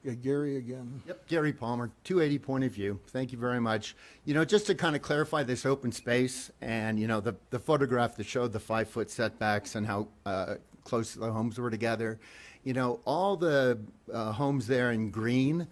Yeah, Gary again. Yep, Gary Palmer, 280 Point of View. Thank you very much. Just to kind of clarify this open space and, the photograph that showed the 5-foot setbacks and how close the homes were together. All the homes there in green,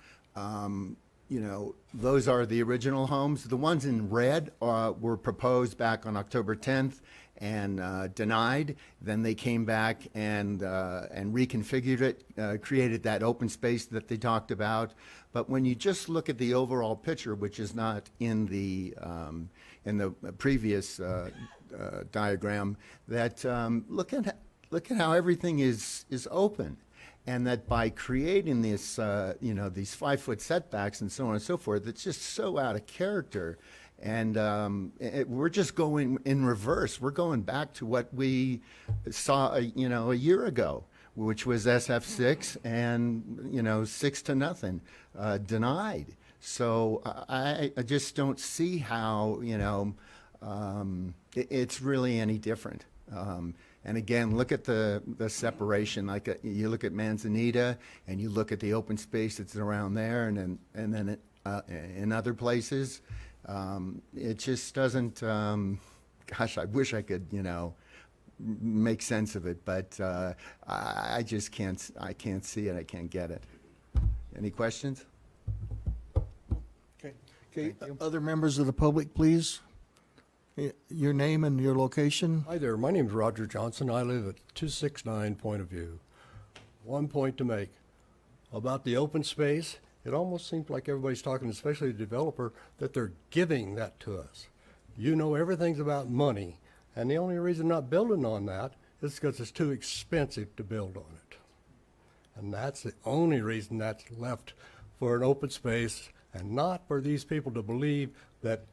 those are the original homes. The ones in red were proposed back on October 10th and denied. Then they came back and reconfigured it, created that open space that they talked about. But when you just look at the overall picture, which is not in the previous diagram, that look at how everything is open. and that by creating this, these 5-foot setbacks and so on and so forth, it's just so out of character. And we're just going in reverse. We're going back to what we saw, a year ago, which was SF6 and, 6-0, denied. So I just don't see how, it's really any different. And again, look at the separation. Like you look at Manzanita, and you look at the open space that's around there, and then in other places, it just doesn't. Gosh, I wish I could, make sense of it, but I just can't. I can't see it. I can't get it. Any questions? Okay. Thank you. Other members of the public, please. Your name and your location. Hi there, my name is Roger Johnson. I live at 269 Point of View. One point to make about the open space. It almost seems like everybody's talking, especially the developer, that they're giving that to us. You know, everything's about money, and the only reason not building on that is because it's too expensive to build on it. And that's the only reason that's left for an open space, and not for these people to believe that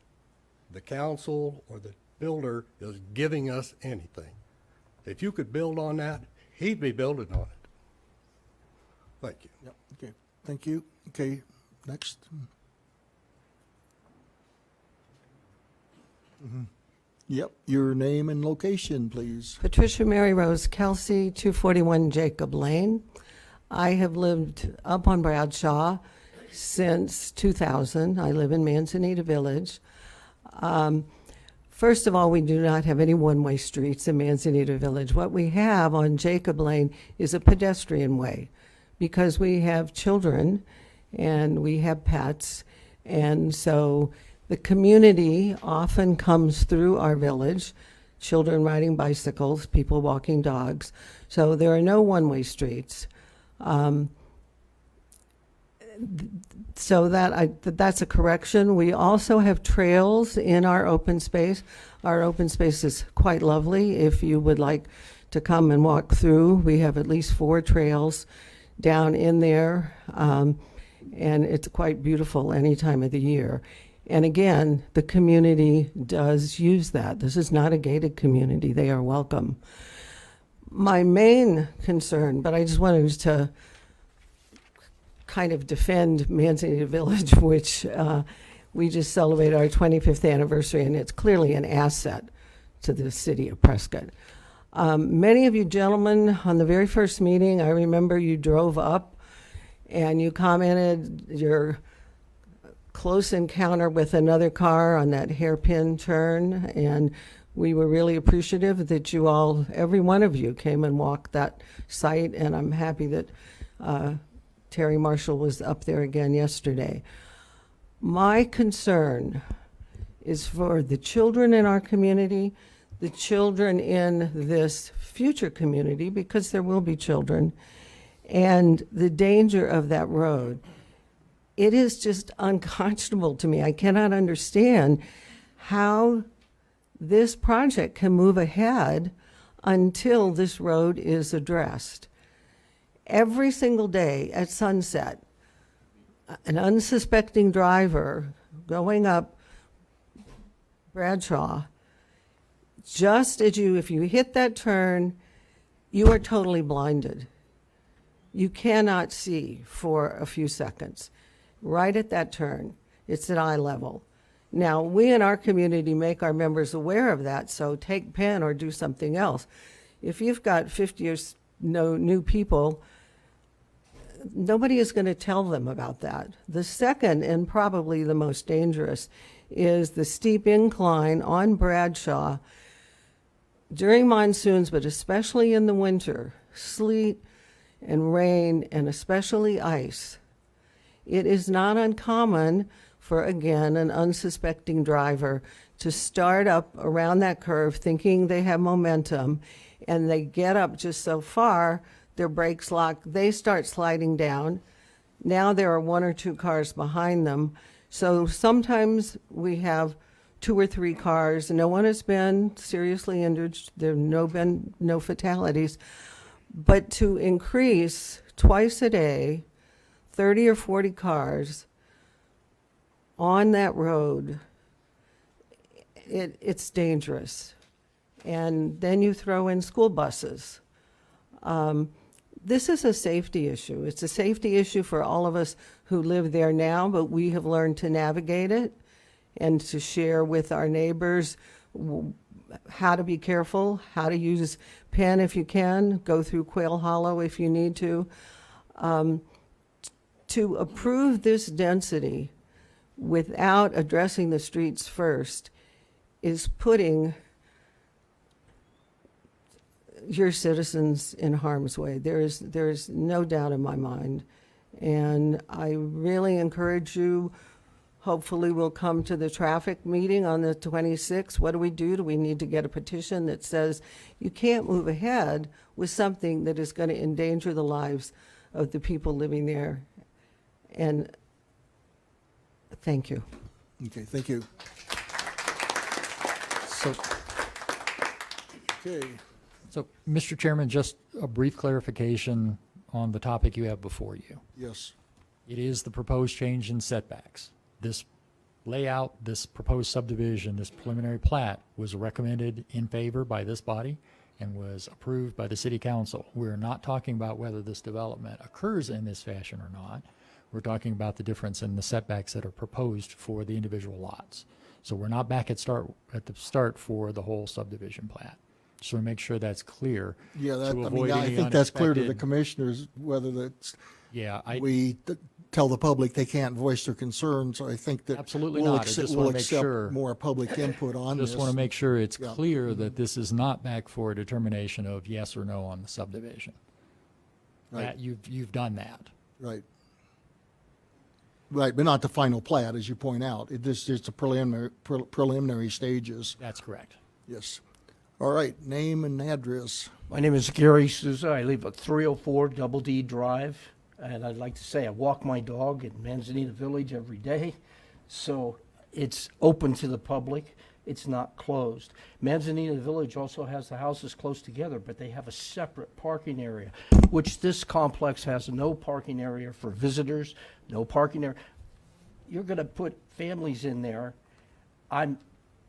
the council or the builder is giving us anything. If you could build on that, he'd be building on it. Thank you. Yep. Okay. Thank you. Okay. Next. Yep. Your name and location, please. Patricia Mary Rose Kelsey, 241 Jacob Lane. I have lived up on Bradshaw since 2000. I live in Manzanita Village. First of all, we do not have any one-way streets in Manzanita Village. What we have on Jacob Lane is a pedestrian way, because we have children and we have pets, and so the community often comes through our village, children riding bicycles, people walking dogs. So there are no one-way streets. So that's a correction. We also have trails in our open space. Our open space is quite lovely. If you would like to come and walk through, we have at least 4 trails down in there, and it's quite beautiful any time of the year. And again, the community does use that. This is not a gated community. They are welcome. My main concern, but I just wanted to kind of defend Manzanita Village, which we just celebrated our 25th anniversary, and it's clearly an asset to the city of Prescott. Many of you gentlemen, on the very first meeting, I remember you drove up and you commented your close encounter with another car on that hairpin turn, and we were really appreciative that you all, every one of you, came and walked that site, and I'm happy that Terry Marshall was up there again yesterday. My concern is for the children in our community, the children in this future community, because there will be children, and the danger of that road. It is just unconscionable to me. I cannot understand how this project can move ahead until this road is addressed. Every single day at sunset, an unsuspecting driver going up Bradshaw, just as if you hit that turn, you are totally blinded. You cannot see for a few seconds. Right at that turn, it's at eye level. Now, we in our community make our members aware of that, so take pen or do something else. If you've got 50 or no new people, nobody is going to tell them about that. The second, and probably the most dangerous, is the steep incline on Bradshaw during monsoons, but especially in the winter, sleet and rain, and especially ice. It is not uncommon for, again, an unsuspecting driver to start up around that curve thinking they have momentum, and they get up just so far, their brakes lock, they start sliding down. Now there are 1 or 2 cars behind them. So sometimes we have 2 or 3 cars. No one has been seriously injured. There have been no fatalities. But to increase twice a day, 30 or 40 cars on that road, it's dangerous. And then you throw in school buses. This is a safety issue. It's a safety issue for all of us who live there now, but we have learned to navigate it and to share with our neighbors how to be careful, how to use Penn if you can, go through Quail Hollow if you need to. To approve this density without addressing the streets first is putting your citizens in harm's way. There's no doubt in my mind. And I really encourage you, hopefully we'll come to the traffic meeting on the 26th. What do we do? Do we need to get a petition that says you can't move ahead with something that is going to endanger the lives of the people living there? And thank you. Okay, thank you. So, Okay. so, Mr. Chairman, just a brief clarification on the topic you have before you. Yes. It is the proposed change in setbacks. This layout, this proposed subdivision, this preliminary plat was recommended in favor by this body and was approved by the city council. We're not talking about whether this development occurs in this fashion or not. We're talking about the difference in the setbacks that are proposed for the individual lots. So we're not back at the start for the whole subdivision plat. Just want to make sure that's clear. Yeah, that, to I avoid mean, I any think that's clear to the unexpected- commissioners, whether that's, Yeah, tell the public they can't voice their concerns. I think that Absolutely we'll not. I accept- just we'll wanna make accept sure- more public input on this. just want to make sure it's Yeah. clear that this is not back for a determination of yes or no on the subdivision. Right. That you've done that. Right. Right, but not the final plat, as you point out. This is the preliminary stages. That's correct. Yes. All right, name and address. My name is Gary Souza. I live at 304 Double D Drive, and I'd like to say I walk my dog in Manzanita Village every day, so it's open to the public. It's not closed. Manzanita Village also has the houses close together, but they have a separate parking area, which this complex has no parking area for visitors, no parking area. You're going to put families in there. I'm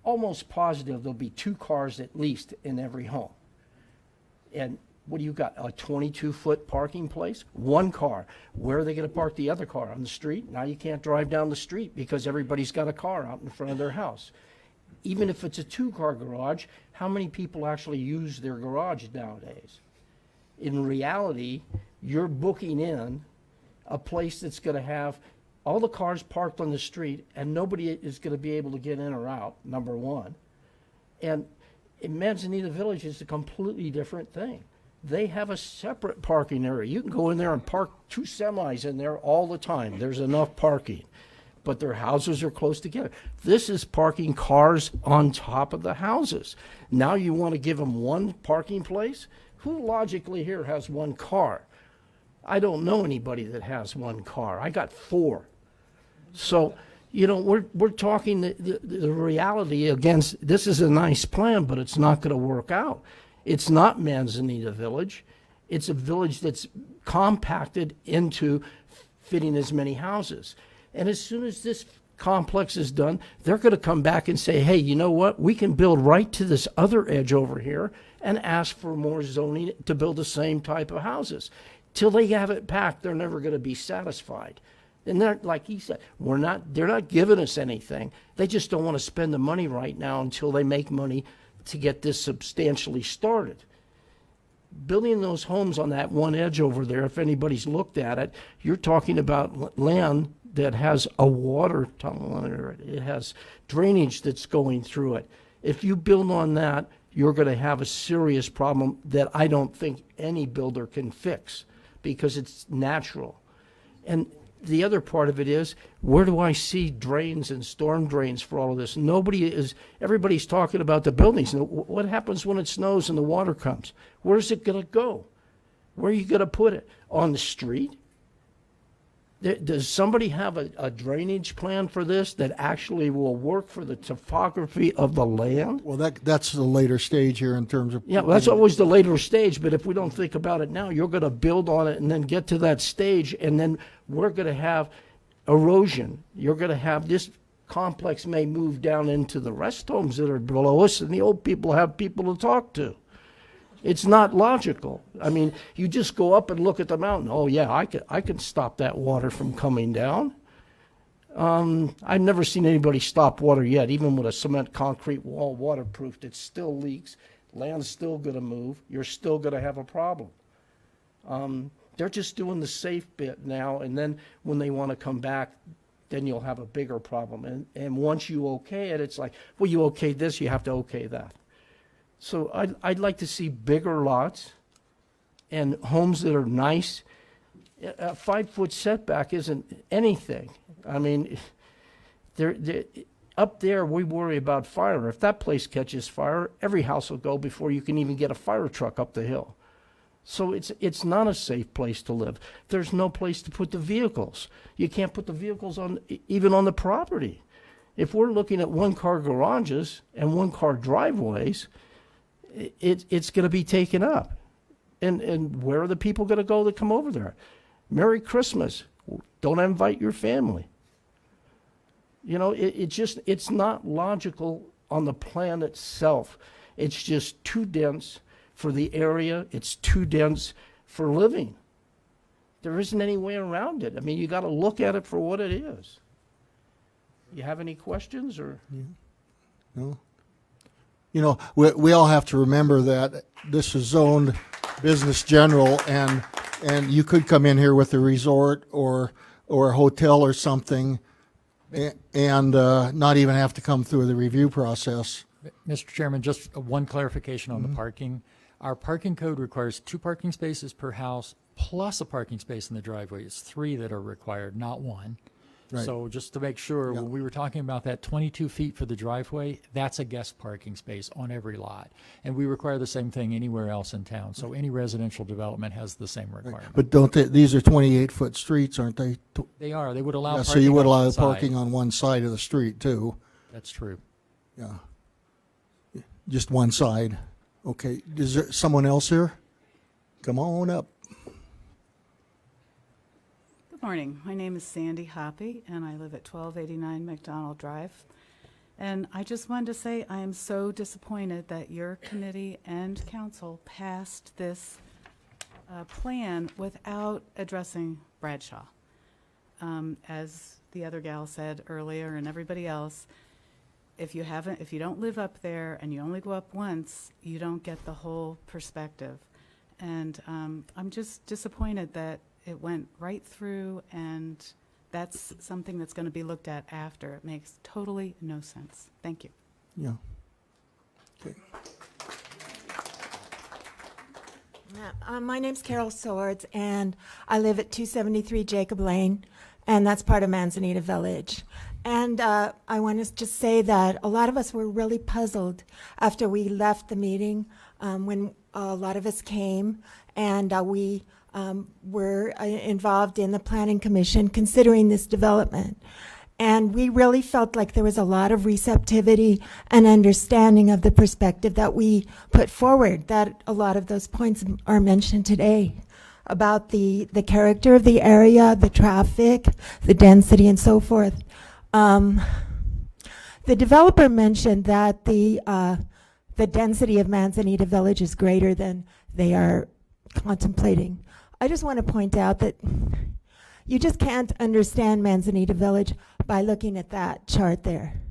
almost positive there'll be 2 cars at least in every home. And what do you got, a 22-foot parking place? 1 car. Where are they going to park the other car? On the street? Now you can't drive down the street because everybody's got a car out in front of their house. Even if it's a 2-car garage, how many people actually use their garage nowadays? In reality, you're booking in a place that's going to have all the cars parked on the street and nobody is going to be able to get in or out, number one. And in Manzanita Village is a completely different thing. They have a separate parking area. You can go in there and park 2 semis in there all the time. There's enough parking. But their houses are close together. This is parking cars on top of the houses. Now you want to give them 1 parking place? Who logically here has 1 car? I don't know anybody that has 1 car. I got 4. So, you know, we're talking the reality against, this is a nice plan, but it's not going to work out. It's not Manzanita Village. It's a village that's compacted into fitting as many houses. And as soon as this complex is done, they're going to come back and say, hey, you know what? We can build right to this other edge over here and ask for more zoning to build the same type of houses. Till they have it packed, they're never going to be satisfied. And they're, like he said, they're not giving us anything. They just don't want to spend the money right now until they make money to get this substantially started. Building those homes on that one edge over there, if anybody's looked at it, you're talking about land that has a water tunnel under it. It has drainage that's going through it. If you build on that, you're going to have a serious problem that I don't think any builder can fix because it's natural. And the other part of it is, where do I see drains and storm drains for all of this? Everybody's talking about the buildings. What happens when it snows and the water comes? Where's it going to go? Where are you going to put it? On the street? Does somebody have a drainage plan for this that actually will work for the topography of the land? Well, that's the later stage here in terms of. Yeah, well, that's always the later stage, but if we don't think about it now, you're going to build on it and then get to that stage, and then we're going to have erosion. You're going to have this complex may move down into the rest homes that are below us, and the old people have people to talk to. It's not logical. I mean, you just go up and look at the mountain. Oh yeah, I can stop that water from coming down. I've never seen anybody stop water yet, even with a cement concrete wall waterproofed. It still leaks. Land's still going to move. You're still going to have a problem. They're just doing the safe bit now, and then when they want to come back, then you'll have a bigger problem. And once you okay it, it's like, well, you okayed this, you have to okay that. So I'd like to see bigger lots and homes that are nice. A 5-foot setback isn't anything. I mean, up there we worry about fire. If that place catches fire, every house will go before you can even get a fire truck up the hill. So it's not a safe place to live. There's no place to put the vehicles. You can't put the vehicles even on the property. If we're looking at one-car garages and one-car driveways, it's going to be taken up. And where are the people going to go that come over there? Merry Christmas. Don't invite your family. You know, it's not logical on the plan itself. It's just too dense for the area. It's too dense for living. There isn't any way around it. I mean, you got to look at it for what it is. You have any questions or? No. You know, we all have to remember that this is zoned business general, and you could come in here with a resort or a hotel or something, and not even have to come through the review process. Mr. Chairman, just one clarification on the parking. Our parking code requires 2 parking spaces per house plus a parking space in the driveway. It's 3 that are required, not 1. Right. So just to make sure, Yeah. when we were talking about that 22 feet for the driveway, that's a guest parking space on every lot. And we require the same thing anywhere else in town. So any residential development has the same requirement. But don't these are 28-foot streets, aren't they? They are. They would allow Yeah, parking so you would on allow one side. parking on one side of the street too. That's true. Yeah. Just one side. Okay. Is there someone else here? Come on up. Good morning. My name is Sandy Hoppy, and I live at 1289 McDonald Drive. And I just wanted to say I am so disappointed that your committee and council passed this plan without addressing Bradshaw. As the other gal said earlier, and everybody else, if you don't live up there and you only go up once, you don't get the whole perspective. And I'm just disappointed that it went right through, and that's something that's going to be looked at after. It makes totally no sense. Thank you. Yeah. Okay. My name's Carol Swords, and I live at 273 Jacob Lane, and that's part of Manzanita Village. And I want to just say that a lot of us were really puzzled after we left the meeting, when a lot of us came, and we were involved in the Planning Commission considering this development. And we really felt like there was a lot of receptivity and understanding of the perspective that we put forward, that a lot of those points are mentioned today about the character of the area, the traffic, the density, and so forth. The developer mentioned that the density of Manzanita Village is greater than they are contemplating. I just want to point out that you just can't understand Manzanita Village by looking at that chart there.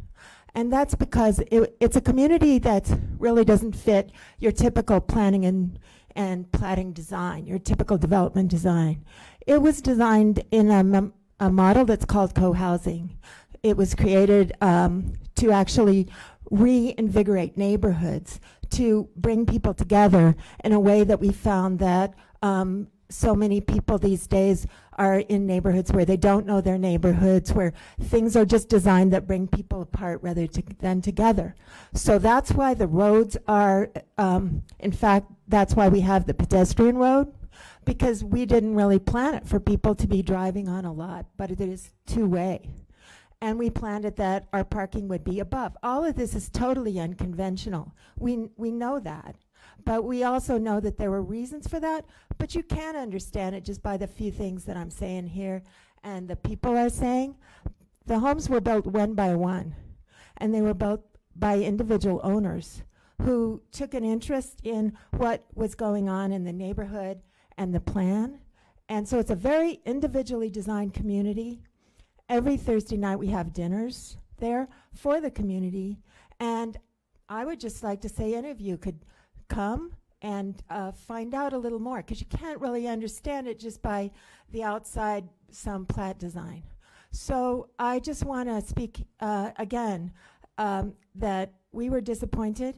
And that's because it's a community that really doesn't fit your typical planning and platting design, your typical development design. It was designed in a model that's called co-housing. It was created to actually reinvigorate neighborhoods, to bring people together in a way that we found that so many people these days are in neighborhoods where they don't know their neighborhoods, where things are just designed that bring people apart rather than together. So that's why the roads are, in fact, that's why we have the pedestrian road, because we didn't really plan it for people to be driving on a lot, but it is two-way. And we planned it that our parking would be above. All of this is totally unconventional. We know that. But we also know that there were reasons for that, but you can't understand it just by the few things that I'm saying here and the people are saying. The homes were built one by one, and they were built by individual owners who took an interest in what was going on in the neighborhood and the plan. And so it's a very individually designed community. Every Thursday night we have dinners there for the community. And I would just like to say any of you could come and find out a little more, because you can't really understand it just by the outside some plat design. So I just want to speak again that we were disappointed.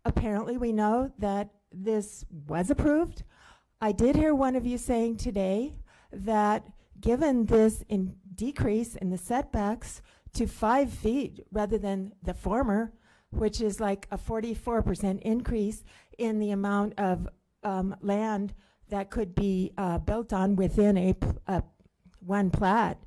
Apparently we know that this was approved. I did hear one of you saying today that given this decrease in the setbacks to 5 feet rather than the former, which is like a 44% increase in the amount of land that could be built on within a one plat,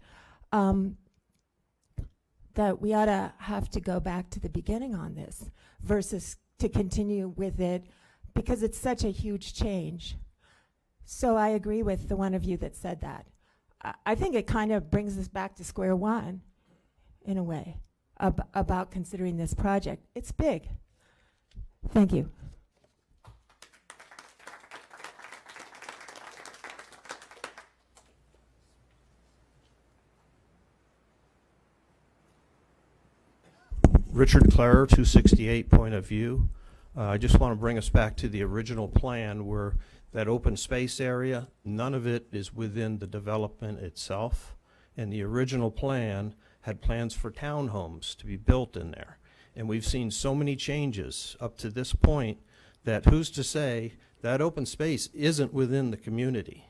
that we ought to have to go back to the beginning on this versus to continue with it, because it's such a huge change. So I agree with the one of you that said that. I think it kind of brings us back to square one in a way about considering this project. It's big. Thank you. Richard Clarer, 268 Point of View. I just want to bring us back to the original plan where that open space area, none of it is within the development itself. And the original plan had plans for townhomes to be built in there. And we've seen so many changes up to this point that who's to say that open space isn't within the community?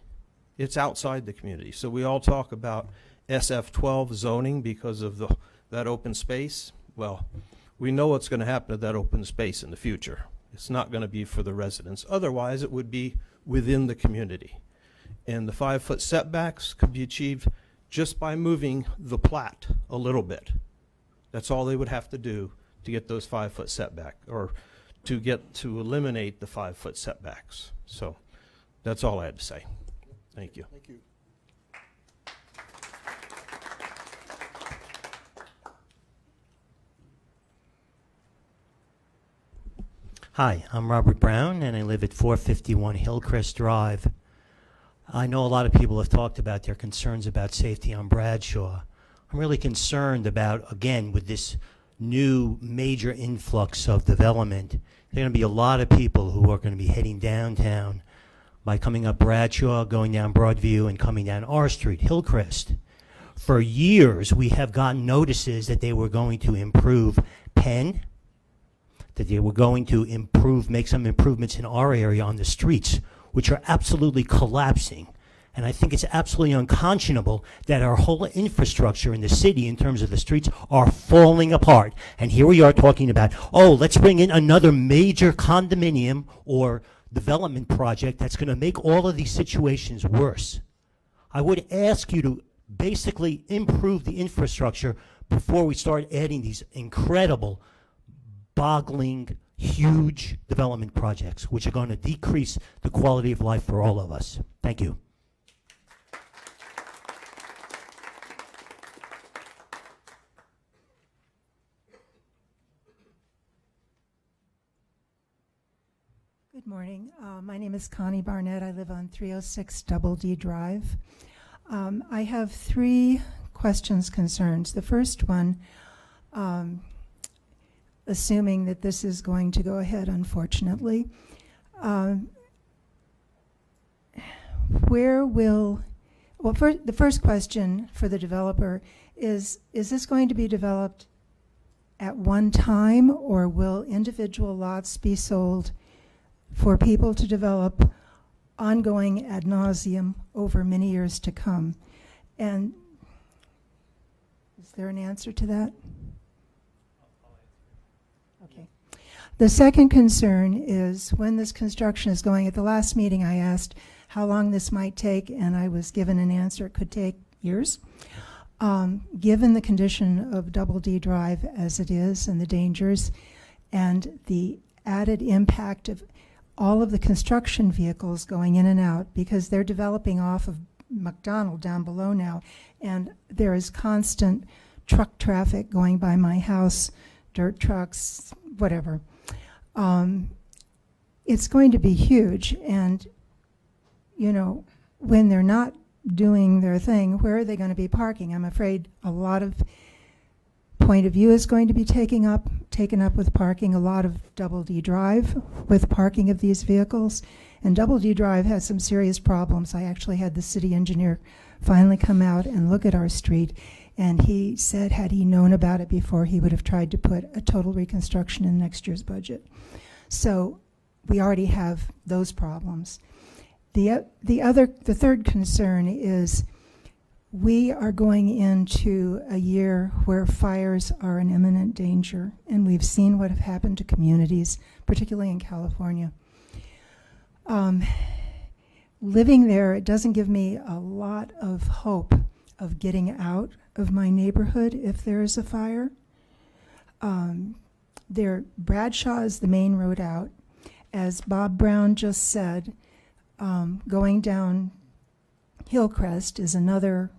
It's outside the community. So we all talk about SF12 zoning because of that open space. Well, we know what's going to happen to that open space in the future. It's not going to be for the residents. Otherwise, it would be within the community. And the 5-foot setbacks could be achieved just by moving the plat a little bit. That's all they would have to do to get those 5-foot setback, or to eliminate the 5-foot setbacks. So that's all I had to say. Thank you. Thank you. Hi, I'm Robert Brown, and I live at 451 Hillcrest Drive. I know a lot of people have talked about their concerns about safety on Bradshaw. I'm really concerned about, again, with this new major influx of development, there are going to be a lot of people who are going to be heading downtown by coming up Bradshaw, going down Broadview, and coming down R Street, Hillcrest. For years, we have gotten notices that they were going to improve Penn, that they were going to make some improvements in our area on the streets, which are absolutely collapsing. And I think it's absolutely unconscionable that our whole infrastructure in the city in terms of the streets are falling apart. And here we are talking about, oh, let's bring in another major condominium or development project that's going to make all of these situations worse. I would ask you to basically improve the infrastructure before we start adding these incredible, boggling, huge development projects, which are going to decrease the quality of life for all of us. Thank you. Good morning. My name is Connie Barnett. I live on 306 Double D Drive. I have 3 questions, concerns. The first one, assuming that this is going to go ahead, unfortunately, the first question for the developer is this going to be developed at one time, or will individual lots be sold for people to develop ongoing ad nauseum over many years to come? And is there an answer to that? Okay. The second concern is when this construction is going. At the last meeting, I asked how long this might take, and I was given an answer it could take years. Given the condition of Double D Drive as it is and the dangers and the added impact of all of the construction vehicles going in and out, because they're developing off of McDonald down below now, and there is constant truck traffic going by my house, dirt trucks, whatever. It's going to be huge, and you know, when they're not doing their thing, where are they going to be parking? I'm afraid a lot of Point of View is going to be taken up with parking, a lot of Double D Drive with parking of these vehicles. And Double D Drive has some serious problems. I actually had the city engineer finally come out and look at our street, and he said had he known about it before, he would have tried to put a total reconstruction in next year's budget. So we already have those problems. The third concern is we are going into a year where fires are an imminent danger, and we've seen what have happened to communities, particularly in California. Living there, it doesn't give me a lot of hope of getting out of my neighborhood if there is a fire. Bradshaw is the main road out. As Bob Brown just said, going down Hillcrest is another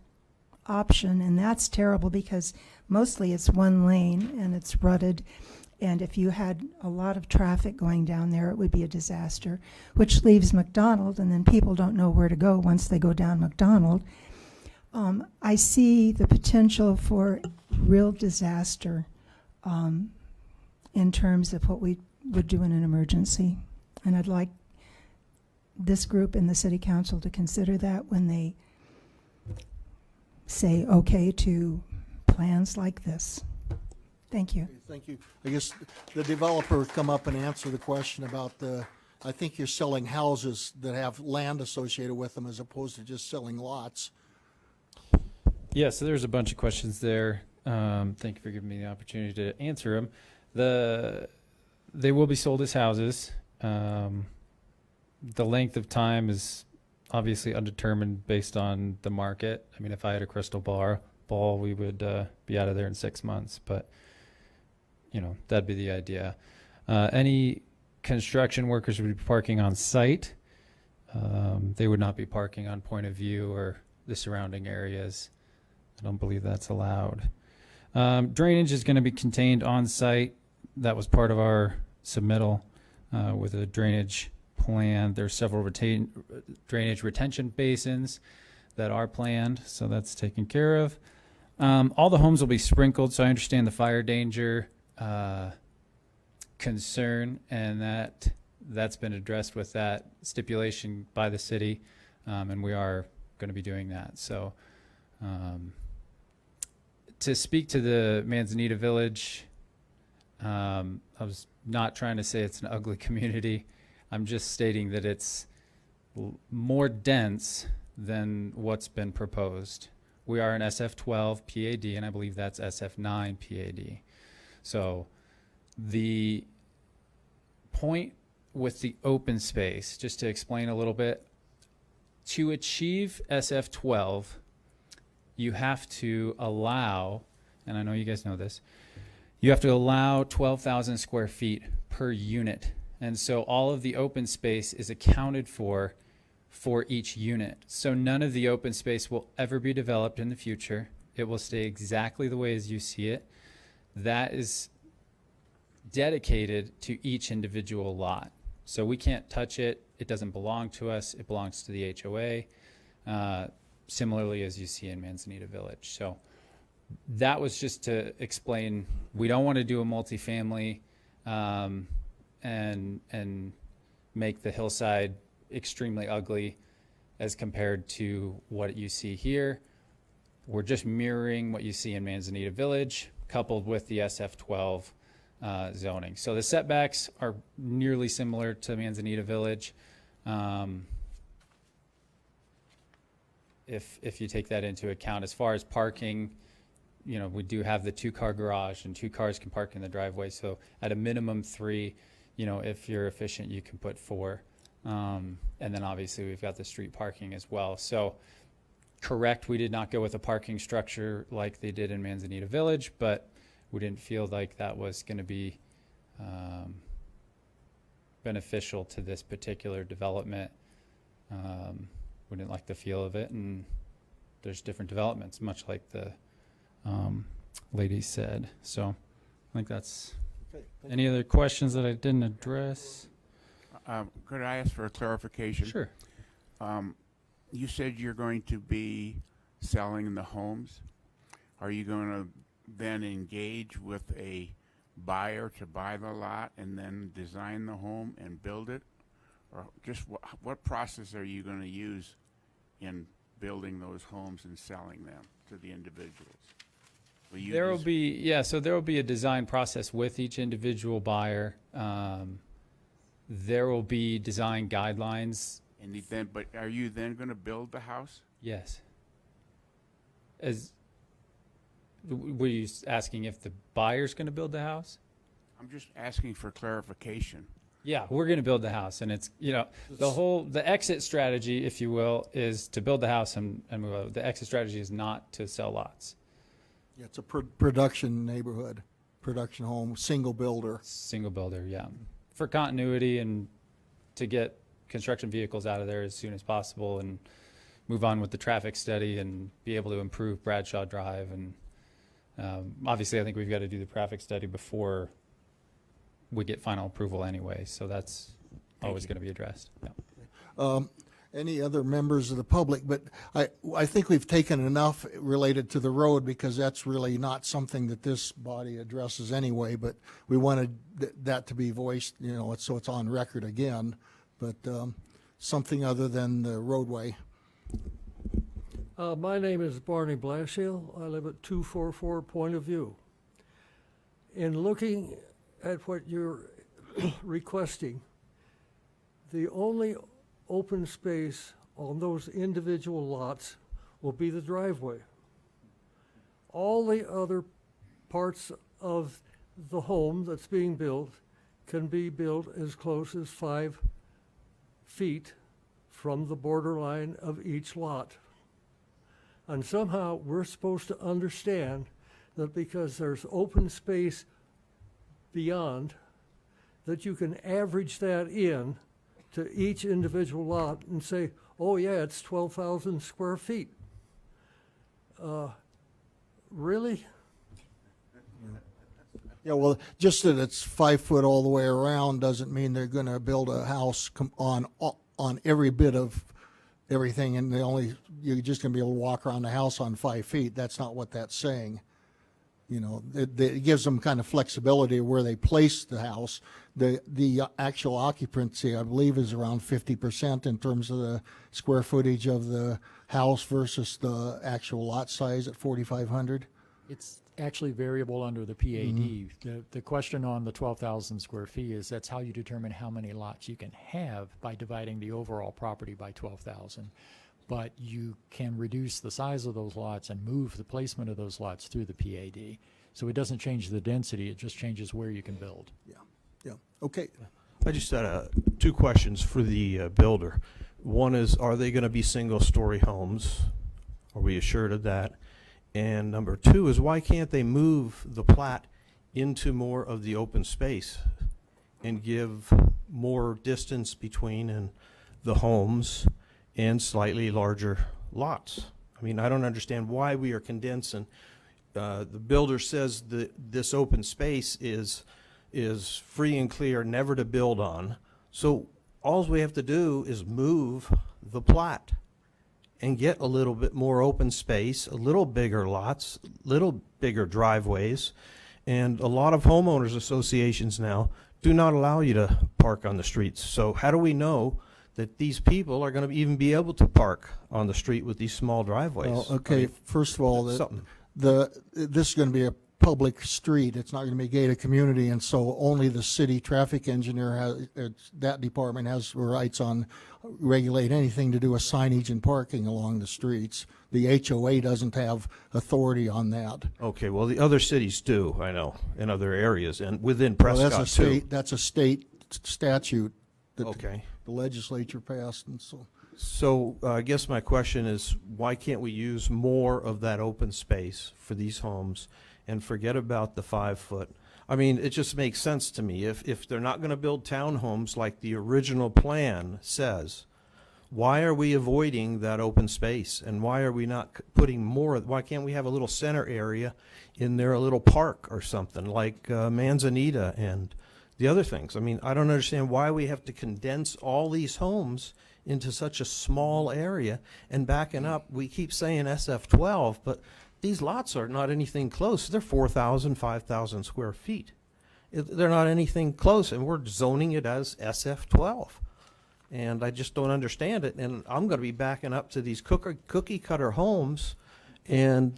option, and that's terrible because mostly it's one lane and it's rutted, and if you had a lot of traffic going down there, it would be a disaster, which leaves McDonald, and then people don't know where to go once they go down McDonald. I see the potential for real disaster in terms of what we would do in an emergency, and I'd like this group and the city council to consider that when they say okay to plans like this. Thank you. Thank you. I guess the developer would come up and answer the question about I think you're selling houses that have land associated with them as opposed to just selling lots. Yeah, so there's a bunch of questions there. Thank you for giving me the opportunity to answer them. They will be sold as houses. The length of time is obviously undetermined based on the market. I mean, if I had a crystal ball, we would be out of there in 6 months, but you know, that'd be the idea. Any construction workers would be parking on site. They would not be parking on Point of View or the surrounding areas. I don't believe that's allowed. Drainage is going to be contained on site. That was part of our submittal with a drainage plan. There's several drainage retention basins that are planned, so that's taken care of. All the homes will be sprinkled, so I understand the fire danger concern, and that's been addressed with that stipulation by the city, and we are going to be doing that. So to speak to the Manzanita Village, I was not trying to say it's an ugly community. I'm just stating that it's more dense than what's been proposed. We are an SF12 PAD, and I believe that's SF9 PAD. So the point with the open space, just to explain a little bit, to achieve SF12, you have to allow, and I know you guys know this, you have to allow 12,000 square feet per unit. And so all of the open space is accounted for each unit. So none of the open space will ever be developed in the future. It will stay exactly the way as you see it. That is dedicated to each individual lot. So we can't touch it. It doesn't belong to us. It belongs to the HOA, similarly as you see in Manzanita Village. So that was just to explain, we don't want to do a multifamily and make the hillside extremely ugly as compared to what you see here. We're just mirroring what you see in Manzanita Village coupled with the SF12 zoning. So the setbacks are nearly similar to Manzanita Village. If you take that into account, as far as parking, you know, we do have the 2-car garage and 2 cars can park in the driveway. So at a minimum 3, you know, if you're efficient, you can put 4. And then obviously we've got the street parking as well. So correct, we did not go with a parking structure like they did in Manzanita Village, but we didn't feel like that was going to be beneficial to this particular development. We didn't like the feel of it, and there's different developments, much like the lady said. So I think that's any other questions that I didn't address? Could I ask for a clarification? Sure. You said you're going to be selling the homes. Are you going to then engage with a buyer to buy the lot and then design the home and build it? Or just what process are you going to use in building those homes and selling them to the individuals? There will be, so there will be a design process with each individual buyer. There will be design guidelines. But are you then going to build the house? Yes. Were you asking if the buyer's going to build the house? I'm just asking for clarification. Yeah, we're going to build the house, and it's, you know, the exit strategy, if you will, is to build the house and move out. The exit strategy is not to sell lots. Yeah, it's a production neighborhood, production home, single builder. Single builder, yeah. For continuity and to get construction vehicles out of there as soon as possible and move on with the traffic study and be able to improve Bradshaw Drive. And obviously, I think we've got to do the traffic study before we get final approval anyway. So that's always going to be addressed. Yeah. Any other members of the public? But I think we've taken enough related to the road, because that's really not something that this body addresses anyway. But we wanted that to be voiced, you know, so it's on record again. But something other than the roadway. My name is Barney Blashill. I live at 244 Point of View. In looking at what you're requesting, the only open space on those individual lots will be the driveway. All the other parts of the home that's being built can be built as close as 5 feet from the borderline of each lot. And somehow we're supposed to understand that because there's open space beyond, that you can average that in to each individual lot and say, oh yeah, it's 12,000 square feet. Really? Yeah, well, just that it's 5 foot all the way around doesn't mean they're going to build a house on every bit of everything, and you're just going to be able to walk around the house on 5 feet. That's not what that's saying. You know, it gives them kind of flexibility where they place the house. The actual occupancy, I believe, is around 50% in terms of the square footage of the house versus the actual lot size at 4,500. It's actually variable under the PAD. The question on the 12,000 square feet is that's how you determine how many lots you can have by dividing the overall property by 12,000. But you can reduce the size of those lots and move the placement of those lots through the PAD. So it doesn't change the density, it just changes where you can build. Yeah, okay. I just had 2 questions for the builder. One is, are they going to be single-story homes? Are we assured of that? And number 2 is, why can't they move the plat into more of the open space and give more distance between the homes and slightly larger lots? I mean, I don't understand why we are condensing. The builder says that this open space is free and clear, never to build on. So all we have to do is move the plat and get a little bit more open space, a little bigger lots, little bigger driveways. And a lot of homeowners associations now do not allow you to park on the streets. So how do we know that these people are going to even be able to park on the street with these small driveways? Well, okay, first of all, something. this is going to be a public street. It's not going to be a gated community, and so only the city traffic engineer has, that department has rights on regulate anything to do with signage and parking along the streets. The HOA doesn't have authority on that. Okay, well, the other cities do, I know, in other areas, and within Well, Prescott, too. That's a state statute that Okay. the legislature passed, and so. So I guess my question is, why can't we use more of that open space for these homes and forget about the 5-foot? I mean, it just makes sense to me. If they're not going to build townhomes like the original plan says, why are we avoiding that open space? And why are we not putting more? Why can't we have a little center area in there, a little park or something like Manzanita and the other things? I mean, I don't understand why we have to condense all these homes into such a small area. And backing up, we keep saying SF12, but these lots are not anything close. They're 4,000, 5,000 square feet. They're not anything close, and we're zoning it as SF12. And I just don't understand it. And I'm going to be backing up to these cookie cutter homes, and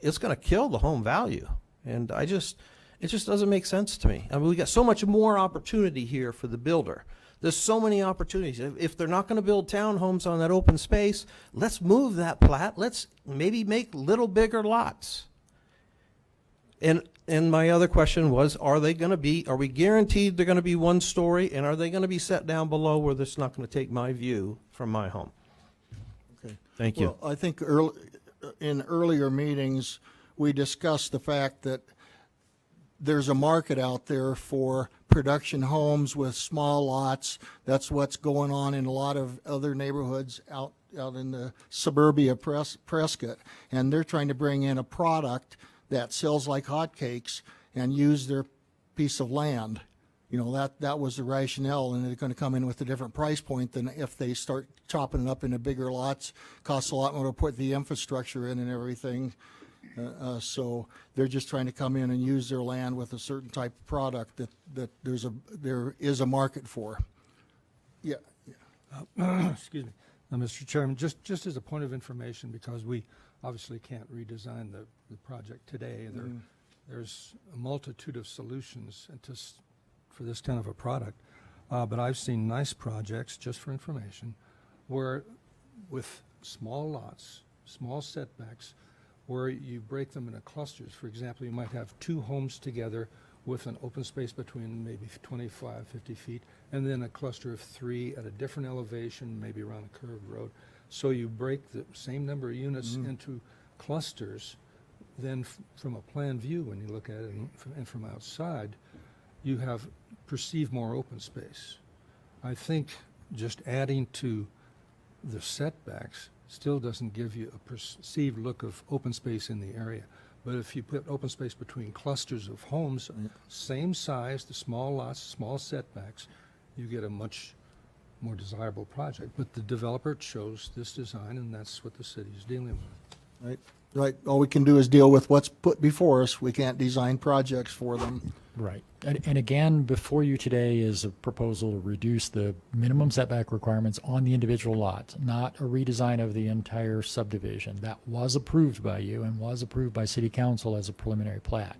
it's going to kill the home value. And it just doesn't make sense to me. I mean, we got so much more opportunity here for the builder. There's so many opportunities. If they're not going to build townhomes on that open space, let's move that plat. Let's maybe make little bigger lots. And my other question was, are we guaranteed they're going to be one story, and are they going to be set down below where it's not going to take my view from my home? Okay. Thank you. Well, I think in earlier meetings, we discussed the fact that there's a market out there for production homes with small lots. That's what's going on in a lot of other neighborhoods out in the suburbia Prescott. And they're trying to bring in a product that sells like hotcakes and use their piece of land. You know, that was the rationale, and they're going to come in with a different price point than if they start chopping it up into bigger lots. Costs a lot more to put the infrastructure in and everything. So they're just trying to come in and use their land with a certain type of product that there is a market for. Yeah. Excuse me. Mr. Chairman, just as a point of information, because we obviously can't redesign the project today, there's a multitude of solutions for this kind of a product. But I've seen nice projects, just for information, where with small lots, small setbacks, where you break them into clusters. For example, you might have two homes together with an open space between maybe 25, 50 feet, and then a cluster of three at a different elevation, maybe around a curved road. So you break the same number of units into clusters. Then from a plan view, when you look at it and from outside, you have perceived more open space. I think just adding to the setbacks still doesn't give you a perceived look of open space in the area. But if you put open space between clusters of homes, same size, the small lots, small setbacks, you get a much more desirable project. But the developer chose this design, and that's what the city is dealing with. Right. All we can do is deal with what's put before us. We can't design projects for them. Right. And again, before you today is a proposal to reduce the minimum setback requirements on the individual lots, not a redesign of the entire subdivision. That was approved by you and was approved by City Council as a preliminary plat.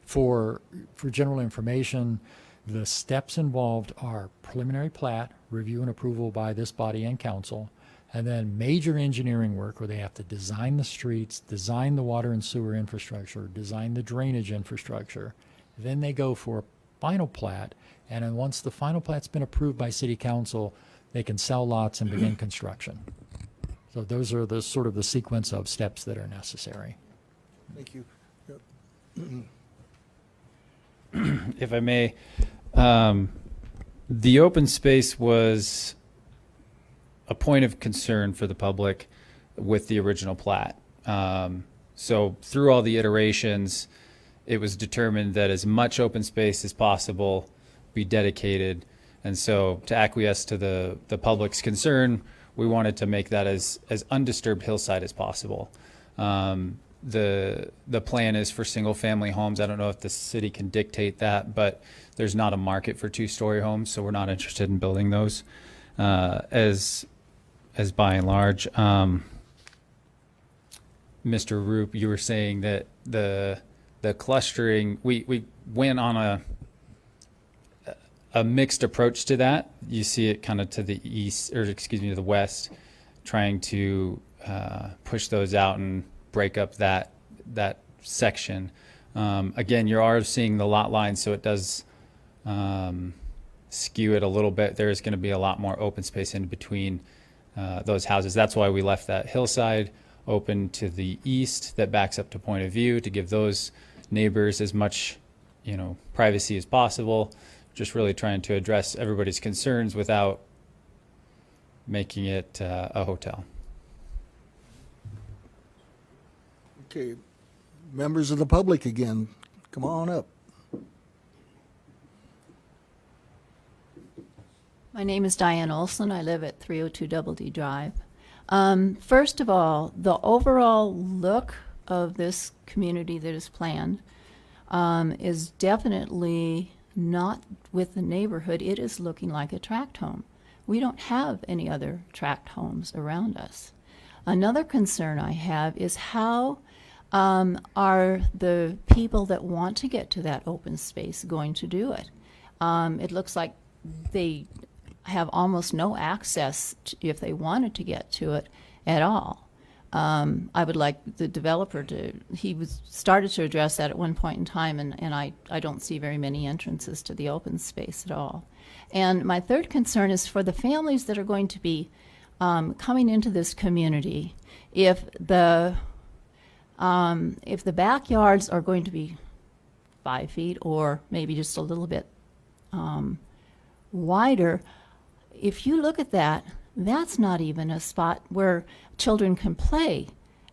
For general information, the steps involved are preliminary plat, review and approval by this body and council, and then major engineering work where they have to design the streets, design the water and sewer infrastructure, design the drainage infrastructure. Then they go for a final plat, and then once the final plat's been approved by City Council, they can sell lots and begin construction. So those are the sort of the sequence of steps that are necessary. Thank you. If I may, the open space was a point of concern for the public with the original plat. So through all the iterations, it was determined that as much open space as possible be dedicated. And so to acquiesce to the public's concern, we wanted to make that as undisturbed hillside as possible. The plan is for single family homes. I don't know if the city can dictate that, but there's not a market for 2-story homes, so we're not interested in building those as by and large. Mr. Roop, you were saying that the the clustering, we went on a mixed approach to that. You see it kind of to the east, or excuse me, to the west, trying to push those out and break up that section. Again, you are seeing the lot line, so it does skew it a little bit. There is going to be a lot more open space in between those houses. That's why we left that hillside open to the east that backs up to Point of View, to give those neighbors as much, privacy as possible. Just really trying to address everybody's concerns without making it a hotel. Okay, members of the public again, come on up. My name is Diane Olson. I live at 302 Double D Drive. First of all, the overall look of this community that is planned is definitely not with the neighborhood. It is looking like a tract home. We don't have any other tract homes around us. Another concern I have is how are the people that want to get to that open space going to do it? It looks like they have almost no access if they wanted to get to it at all. I would like the developer started to address that at one point in time, and I don't see very many entrances to the open space at all. And my third concern is for the families that are going to be coming into this community. If the backyards are going to be 5 feet or maybe just a little bit wider, if you look at that, that's not even a spot where children can play.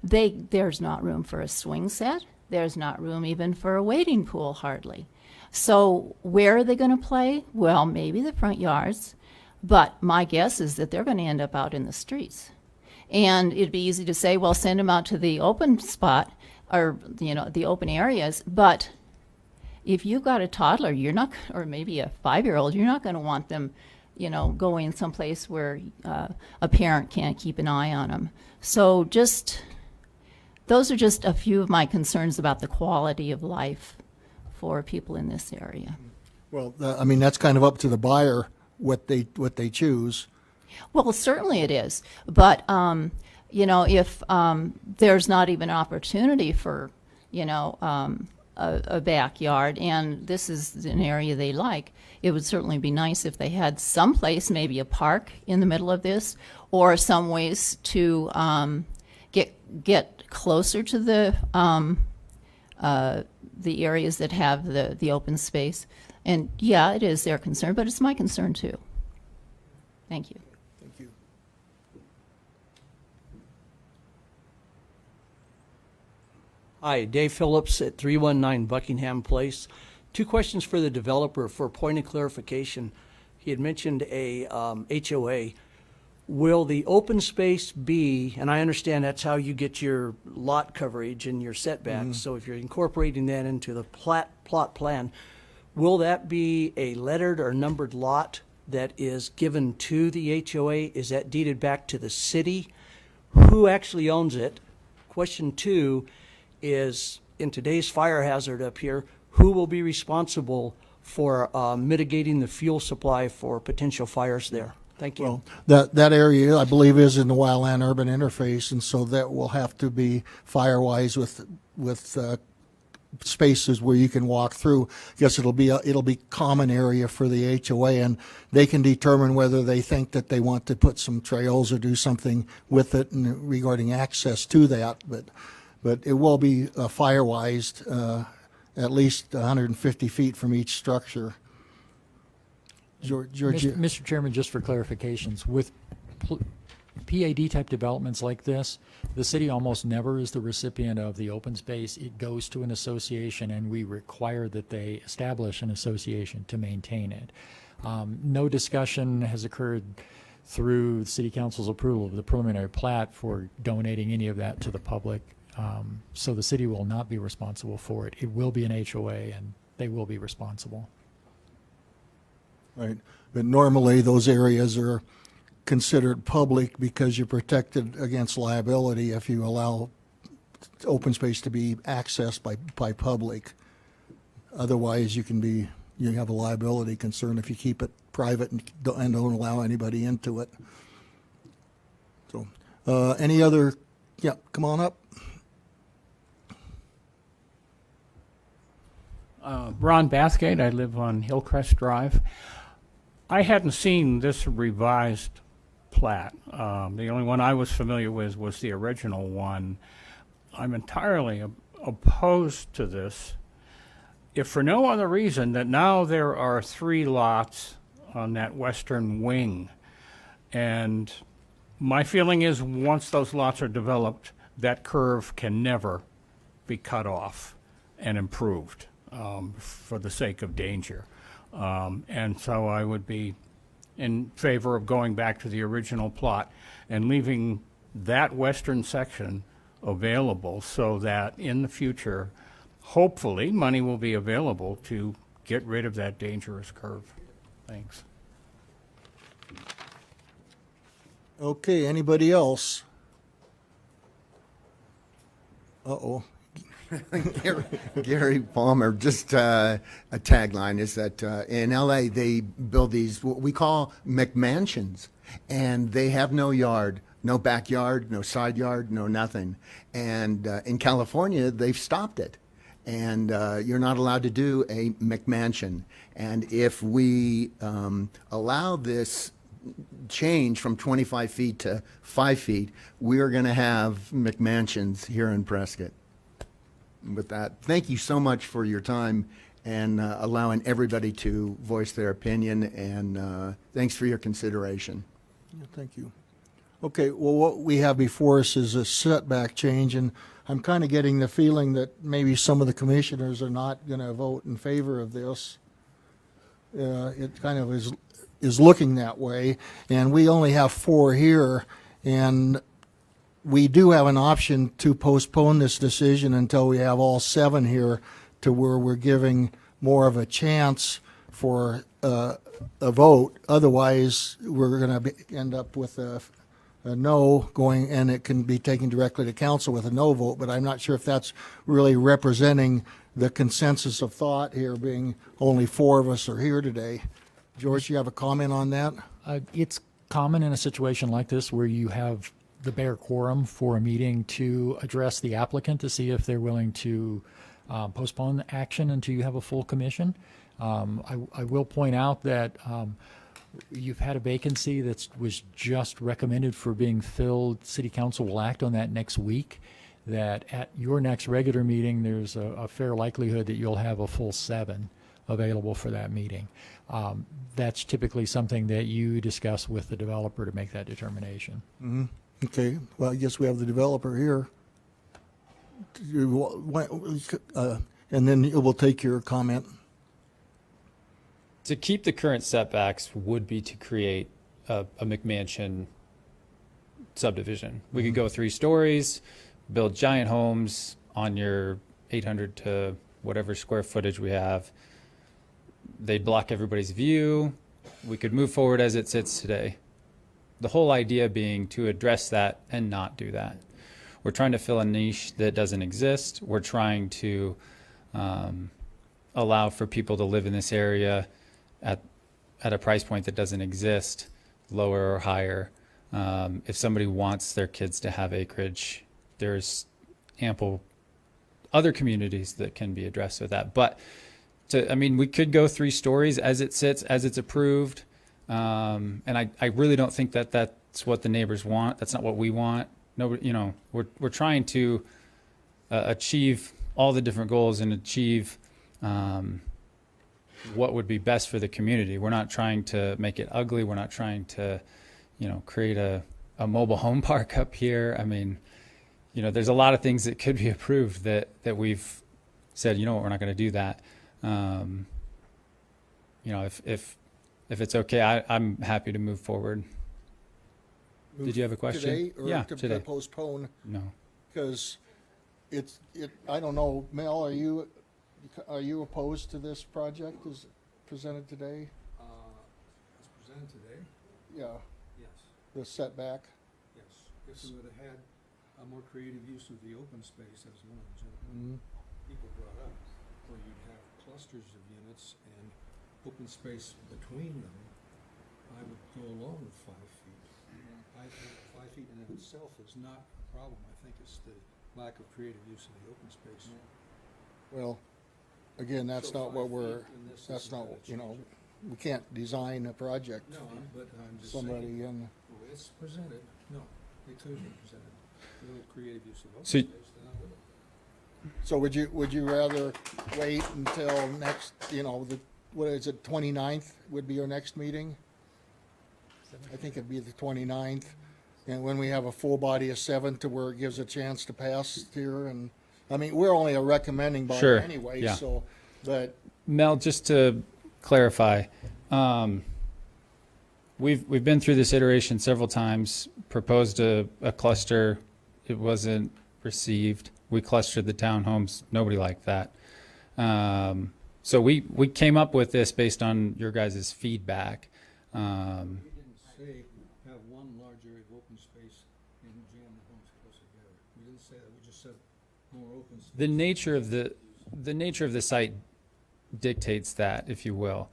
There's not room for a swing set. There's not room even for a wading pool, hardly. So where are they going to play? Well, maybe the front yards, but my guess is that they're going to end up out in the streets. And it'd be easy to say, well, send them out to the open spot or, the open areas. But if you've got a toddler, or maybe a 5-year-old, you're not going to want them, going someplace where a parent can't keep an eye on them. So those are just a few of my concerns about the quality of life for people in this area. Well, that's kind of up to the buyer, what they choose. Well, certainly it is. But, if there's not even opportunity for, a backyard, and this is an area they like, it would certainly be nice if they had some place, maybe a park in the middle of this, or some ways to get closer to the areas that have the open space. And yeah, it is their concern, but it's my concern too. Thank you. Thank you. Hi, Dave Phillips at 319 Buckingham Place. 2 questions for the developer for point of clarification. He had mentioned a HOA. Will the open space be, and I understand that's how you get your lot coverage and your setbacks, so if you're incorporating that into the plot plan, will that be a lettered or numbered lot that is given to the HOA? Is that deeded back to the city? Who actually owns it? Question 2 is, in today's fire hazard up here, who will be responsible for mitigating the fuel supply for potential fires there? Thank you. Well, that area, I believe, is in the wildland urban interface, and so that will have to be fire-wise with spaces where you can walk through. I guess it'll be common area for the HOA, and they can determine whether they think that they want to put some trails or do something with it regarding access to that. But it will be fire-wise, at least 150 feet from each structure. George, Mr. Chairman, just for clarifications, with PAD type developments like this, the city almost never is the recipient of the open space. It goes to an association, and we require that they establish an association to maintain it. No discussion has occurred through the City Council's approval of the preliminary plat for donating any of that to the public. So the city will not be responsible for it. It will be an HOA, and they will be responsible. Right, but normally those areas are considered public because you're protected against liability if you allow open space to be accessed by public. Otherwise, you have a liability concern if you keep it private and don't allow anybody into it. So, any other, yeah, come on up. Ron Bathgate, I live on Hillcrest Drive. I hadn't seen this revised plat. The only one I was familiar with was the original one. I'm entirely opposed to this, if for no other reason that now there are 3 lots on that western wing. And my feeling is once those lots are developed, that curve can never be cut off and improved for the sake of danger. And so I would be in favor of going back to the original plot and leaving that western section available so that in the future, hopefully, money will be available to get rid of that dangerous curve. Thanks. Okay, anybody else? Uh-oh. Gary Palmer, just a tagline is that in LA they build these what we call McMansions, and they have no yard, no backyard, no side yard, no nothing. And in California they've stopped it, and you're not allowed to do a McMansion. And if we allow this change from 25 feet to 5 feet, we are going to have McMansions here in Prescott. With that, thank you so much for your time and allowing everybody to voice their opinion, and thanks for your consideration. Yeah, thank you. Okay, well, what we have before us is a setback change, and I'm kind of getting the feeling that maybe some of the commissioners are not going to vote in favor of this. It kind of is looking that way, and we only have 4 here, and we do have an option to postpone this decision until we have all 7 here, to where we're giving more of a chance for a vote. Otherwise, we're going to end up with a no going, and it can be taken directly to council with a no vote. But I'm not sure if that's really representing the consensus of thought here, being only 4 of us are here today. George, you have a comment on that? It's common in a situation like this where you have the bare quorum for a meeting to address the applicant to see if they're willing to postpone the action until you have a full commission. I will point out that you've had a vacancy that was just recommended for being filled. City Council will act on that next week. That at your next regular meeting, there's a fair likelihood that you'll have a full 7 available for that meeting. That's typically something that you discuss with the developer to make that determination. Mm-hmm. Okay, well, I guess we have the developer here. And then we'll take your comment. To keep the current setbacks would be to create a McMansion subdivision. We could go 3 stories, build giant homes on your 800 to whatever square footage we have. They'd block everybody's view. We could move forward as it sits today. The whole idea being to address that and not do that. We're trying to fill a niche that doesn't exist. We're trying to allow for people to live in this area at a price point that doesn't exist, lower or higher. If somebody wants their kids to have acreage, there's ample other communities that can be addressed with that. But we could go 3 stories as it sits, as it's approved. And I really don't think that that's what the neighbors want. That's not what we want. Nobody, we're trying to achieve all the different goals and achieve what would be best for the community. We're not trying to make it ugly. We're not trying to, create a mobile home park up here. There's a lot of things that could be approved that we've said, we're not going to do that. If it's okay, I'm happy to move forward. Did you have a question? Today, or yeah, to today. Postpone? No. Because I don't know, Mel, are you opposed to this project as presented today? It's presented today? Yeah, Yes, the setback? yes. If we would have had a more creative use of the open space as one gentleman people brought up, where you'd have clusters of units and open space between them. I would go along with 5 feet. I think 5 feet in and of itself is not a problem. I think it's the lack of creative use of the open space. Well, again, that's So not what 5 we're, feet, and this that's is not, gonna you know, change it. we can't design a project. No, but I'm just Somebody saying, in, the way it's presented, no, it could be presented. A little creative use of open So- space, then I would. so would you rather wait until next, you know, what is it, 29th would be your next meeting? I think it'd be the 29th, and when we have a full body of 7 to where it gives a chance to pass here, and, I mean, we're only a recommending body Sure, anyway, yeah. so, but, Mel, just to clarify, we've been through this iteration several times, proposed a cluster, it wasn't received. We clustered the townhomes, nobody liked that. So we came up with this based on your guys' feedback. We didn't say have one large area of open space and jam the homes close together. We didn't say that, we just said more open space. The nature of the site dictates that, if you will.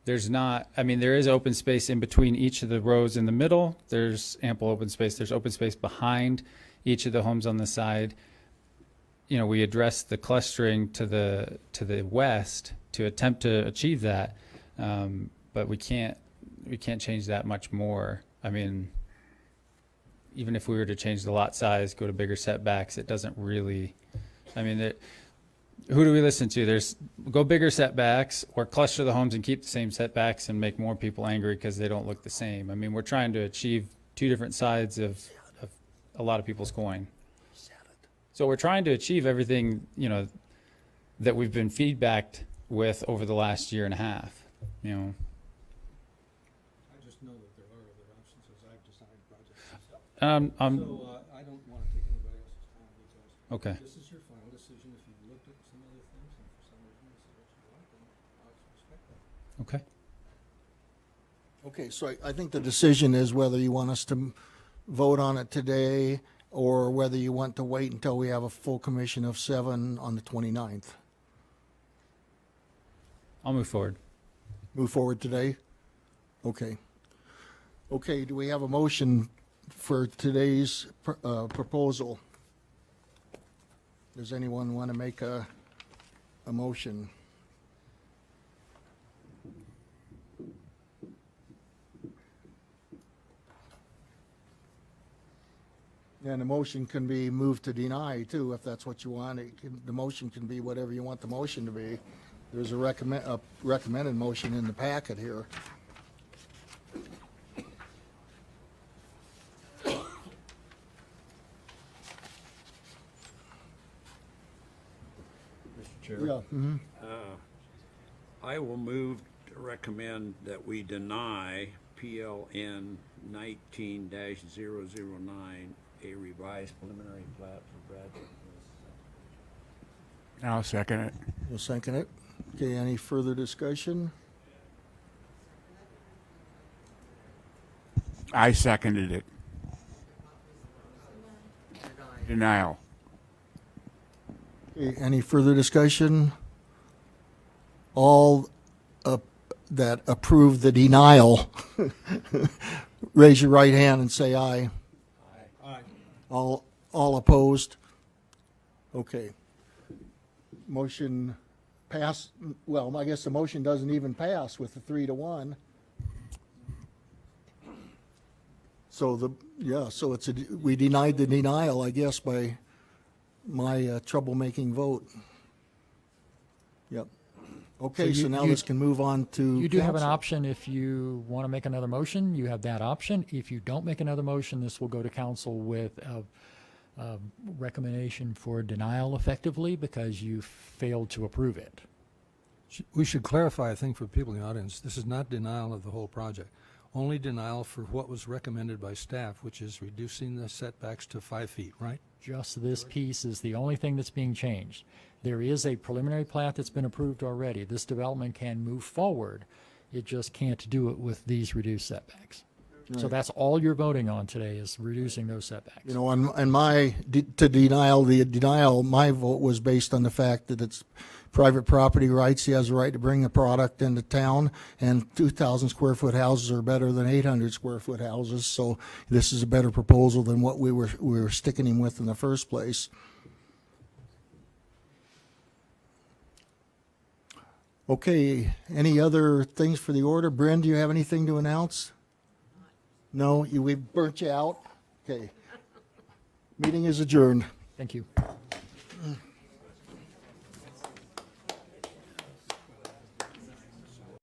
There's not, I mean, there is open space in between each of the rows in the middle. There's ample open space. There's open space behind each of the homes on the side. You know, we addressed the clustering to the west to attempt to achieve that, but we can't change that much more. I mean, even if we were to change the lot size, go to bigger setbacks, it doesn't really. I mean, who do we listen to? There's go bigger setbacks or cluster the homes and keep the same setbacks and make more people angry because they don't look the same. I mean, we're trying to achieve two different sides of a lot of people's coin. So we're trying to achieve everything, you know, that we've been feedbacked with over the last year and a half, you know. I just know that there are other options as I've designed projects myself. So I don't want to take anybody else's time because Okay. this is your final decision. If you looked at some other things and for some reason this is what you want, then I respect that. Okay. okay, so I think the decision is whether you want us to vote on it today or whether you want to wait until we have a full commission of 7 on the 29th. I'll move forward. Move forward today? Okay. Okay, do we have a motion for today's proposal? Does anyone want to make a motion? And the motion can be moved to deny too, if that's what you want. The motion can be whatever you want the motion to be. There's a recommended motion in the packet here. Mr. Chair? Yeah. Mhm. I will move to recommend that we deny PLN 19-009, a revised preliminary plat for Bradford. I'll second it. You'll second it. Okay, any further discussion? I seconded it. Denial. Okay, any further discussion? All that approve the denial, raise your right hand and say aye. Aye. All opposed? Okay. Motion passed, well, I guess the motion doesn't even pass with the 3-1. So so we denied the denial, I guess, by my troublemaking vote. Yep. Okay, So so now you- this can move on to You do have an council. option if you want to make another motion, you have that option. If you don't make another motion, this will go to council with a recommendation for denial effectively because you failed to approve it. We should clarify a thing for people in the audience. This is not denial of the whole project. Only denial for what was recommended by staff, which is reducing the setbacks to 5 feet, right? Just this piece is the only thing that's being changed. There is a preliminary plat that's been approved already. This development can move forward. It just can't do it with these reduced setbacks. So Right. that's all you're voting on today is reducing those setbacks. You know, and to denial, my vote was based on the fact that it's private property rights. He has a right to bring the product into town, and 2,000 square foot houses are better than 800 square foot houses. So this is a better proposal than what we were sticking him with in the first place. Okay, any other things for the order? Bryn, do you have anything to announce? No, we burnt you out? Okay. Meeting is adjourned. Thank you.